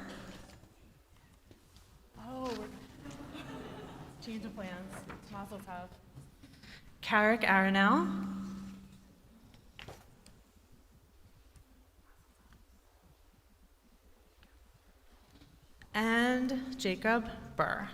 Oh, change of plans. Mazel tov. Carrick Aronow. And Jacob Burr.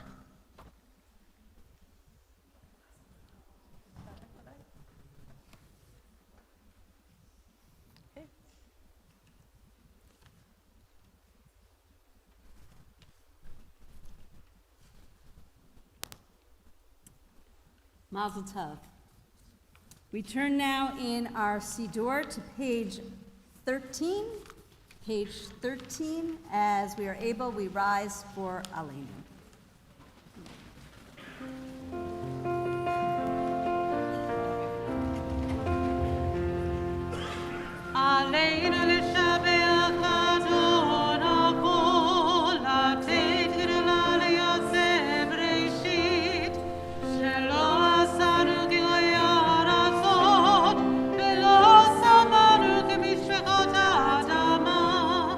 Mazel tov. We turn now in our Siddur to page 13. Page 13, as we are able, we rise for Aleinu. Aleinu l'shabeach Adon hakol, לתת קללה ליישם ראשית, שלא עשינו גילוי ארצות, ולא שמנו כמשפחות האדמה,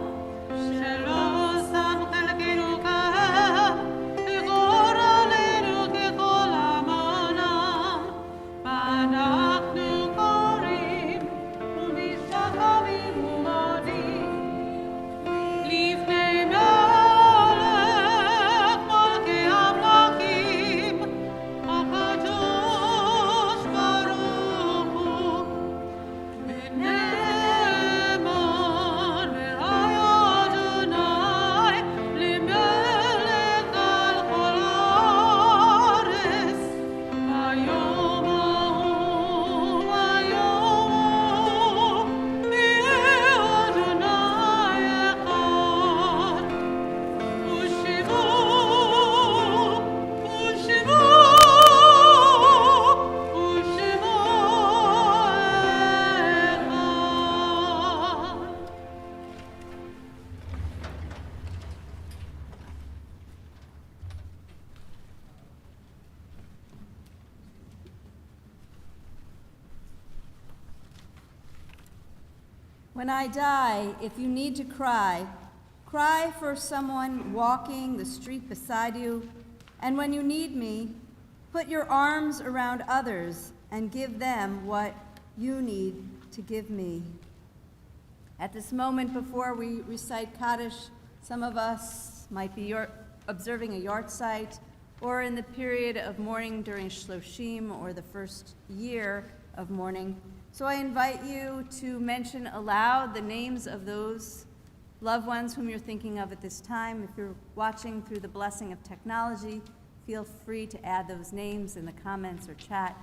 שלא שם חלקנו כהם, וגורלנו ככל המונם, ואנחנו קוראים ומשתחווים ומודים לפני מלך מלכי המלכים, הקדוש ברוך הוא, ונאמר והיה אדוני למלך על כל הארץ, היום ההוא יהיה אדוני אחד, ושמעו אחד. When I die, if you need to cry, cry for someone walking the street beside you, and when you need me, put your arms around others and give them what you need to give me. At this moment before we recite Kaddish, some of us might be observing a yahrzeit, or in the period of mourning during Shloshim, or the first year of mourning. So I invite you to mention aloud the names of those loved ones whom you're thinking of at this time. If you're watching through the blessing of technology, feel free to add those names in the comments or chat.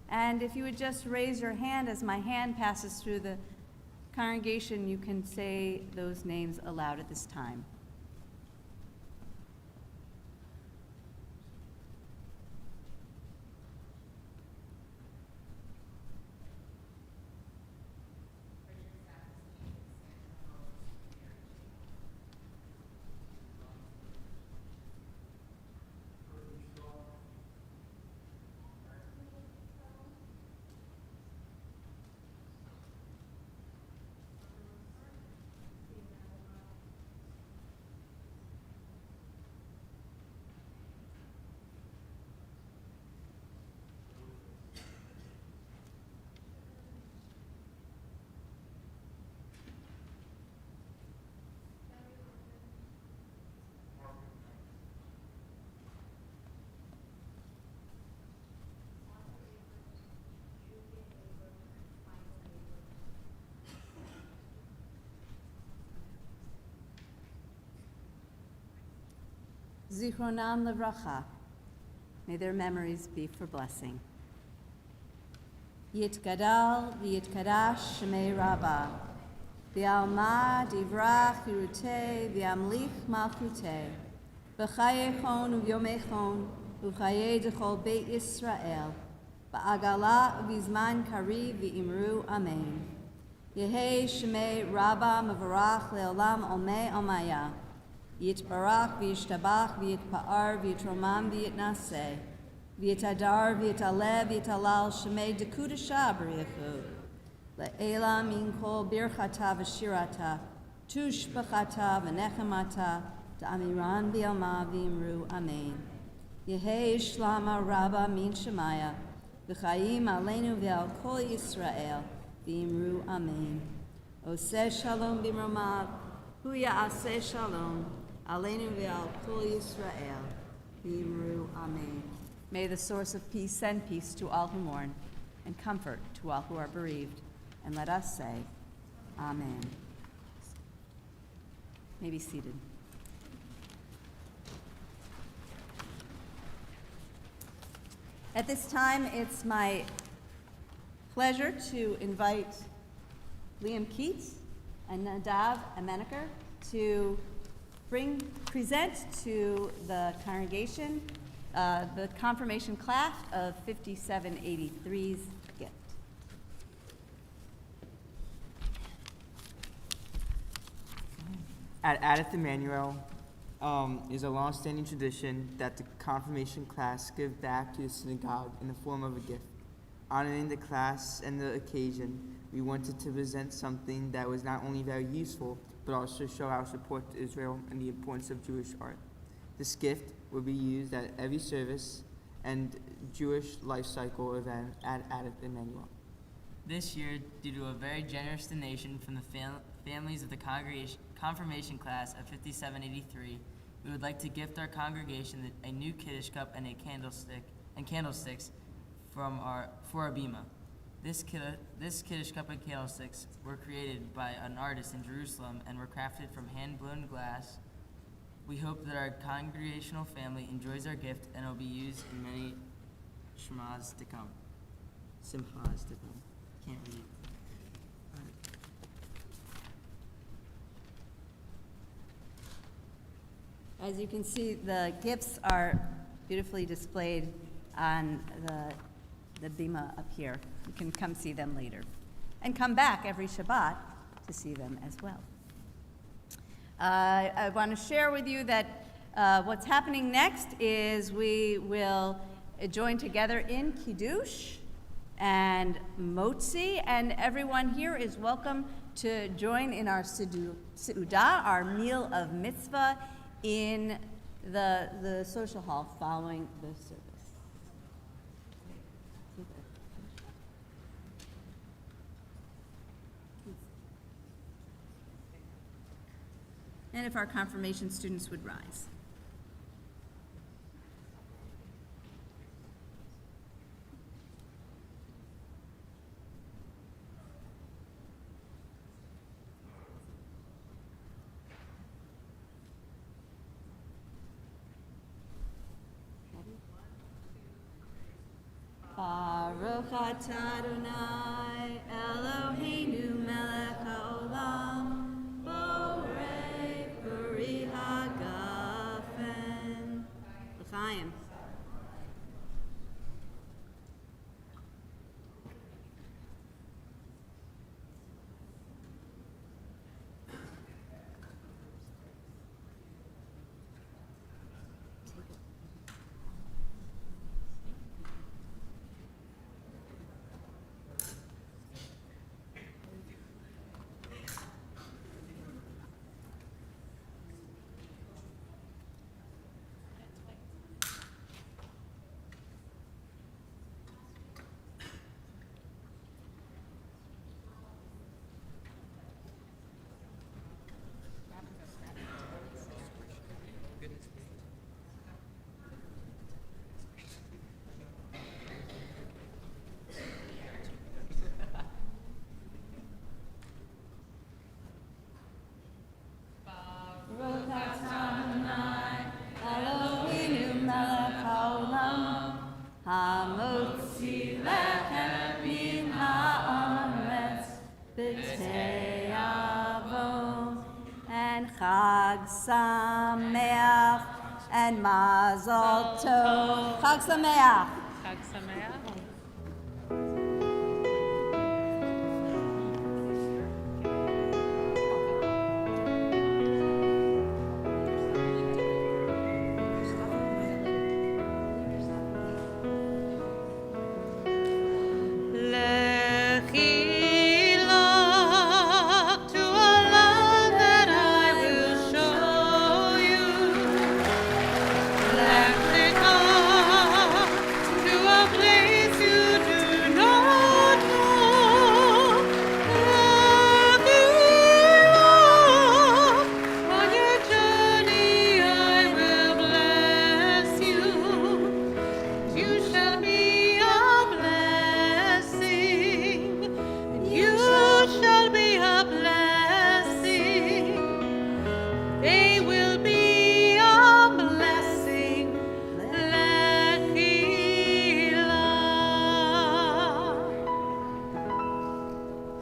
And if you would just raise your hand as my hand passes through the congregation, you can say those names aloud at this time. Zichronam Livracha. May their memories be for blessing. Yitgadal v'yitkadash Shemei Rabbah. V'alma divrach yiruteh v'amlich malchuteh. V'chayechon u'yomechon u'chayei dechol Beit Yisrael. V'agala v'zman kari v'imru amen. Yehei Shemei Rabbah Mavarach le'olam omei omaya. Yitbarach v'yishtabach v'yitpa'ar v'yitromam v'yitnaseh. V'yitadar v'yitaleh v'yitalal Shemei dekudasha b'richu. Le'ela min kol birchata v'shirata. Tushbachata v'nechemata. Ta'amiran v'yalma v'imru amen. Yehei Shlama Rabbah min Shemaya. V'chayim aleinu v'al kol Yisrael. V'imru amen. Oseh shalom b'mromav. Hu ya'aseh shalom. Aleinu v'al kol Yisrael. V'imru amen. May the source of peace send peace to all who mourn and comfort to all who are bereaved. And let us say, Amen. May be seated. At this time, it's my pleasure to invite Liam Keats and Nadav Ameneker to present to the congregation the confirmation class of 5783's gift. At Adith Emmanuel is a long-standing tradition that the confirmation class give back to the synagogue in the form of a gift. Honoring the class and the occasion, we wanted to present something that was not only very useful, but also show our support to Israel and the importance of Jewish art. This gift will be used at every service and Jewish life cycle event at Adith Emmanuel. This year, due to a very generous donation from the families of the confirmation class of 5783, we would like to gift our congregation a new Kiddush cup and candlesticks for our bima. This Kiddush cup and candlesticks were created by an artist in Jerusalem and were crafted from hand-blown glass. We hope that our congregational family enjoys our gift and it will be used in many simchas to come. Can't read. As you can see, the gifts are beautifully displayed on the bima up here. You can come see them later. And come back every Shabbat to see them as well. I want to share with you that what's happening next is we will join together in Kiddush and Motzi, and everyone here is welcome to join in our Seudah, our meal of mitzvah, in the social hall following the service. And if our confirmation students would rise. Baruch atah Adonai Eloheinu melech haolam borei peri hagafen. L'chaim. Hamotzi lechem min haaretz b'tei avon, and Chag Sameach and Mazel Tov. Chag Sameach. Chag Sameach.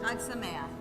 Chag Sameach.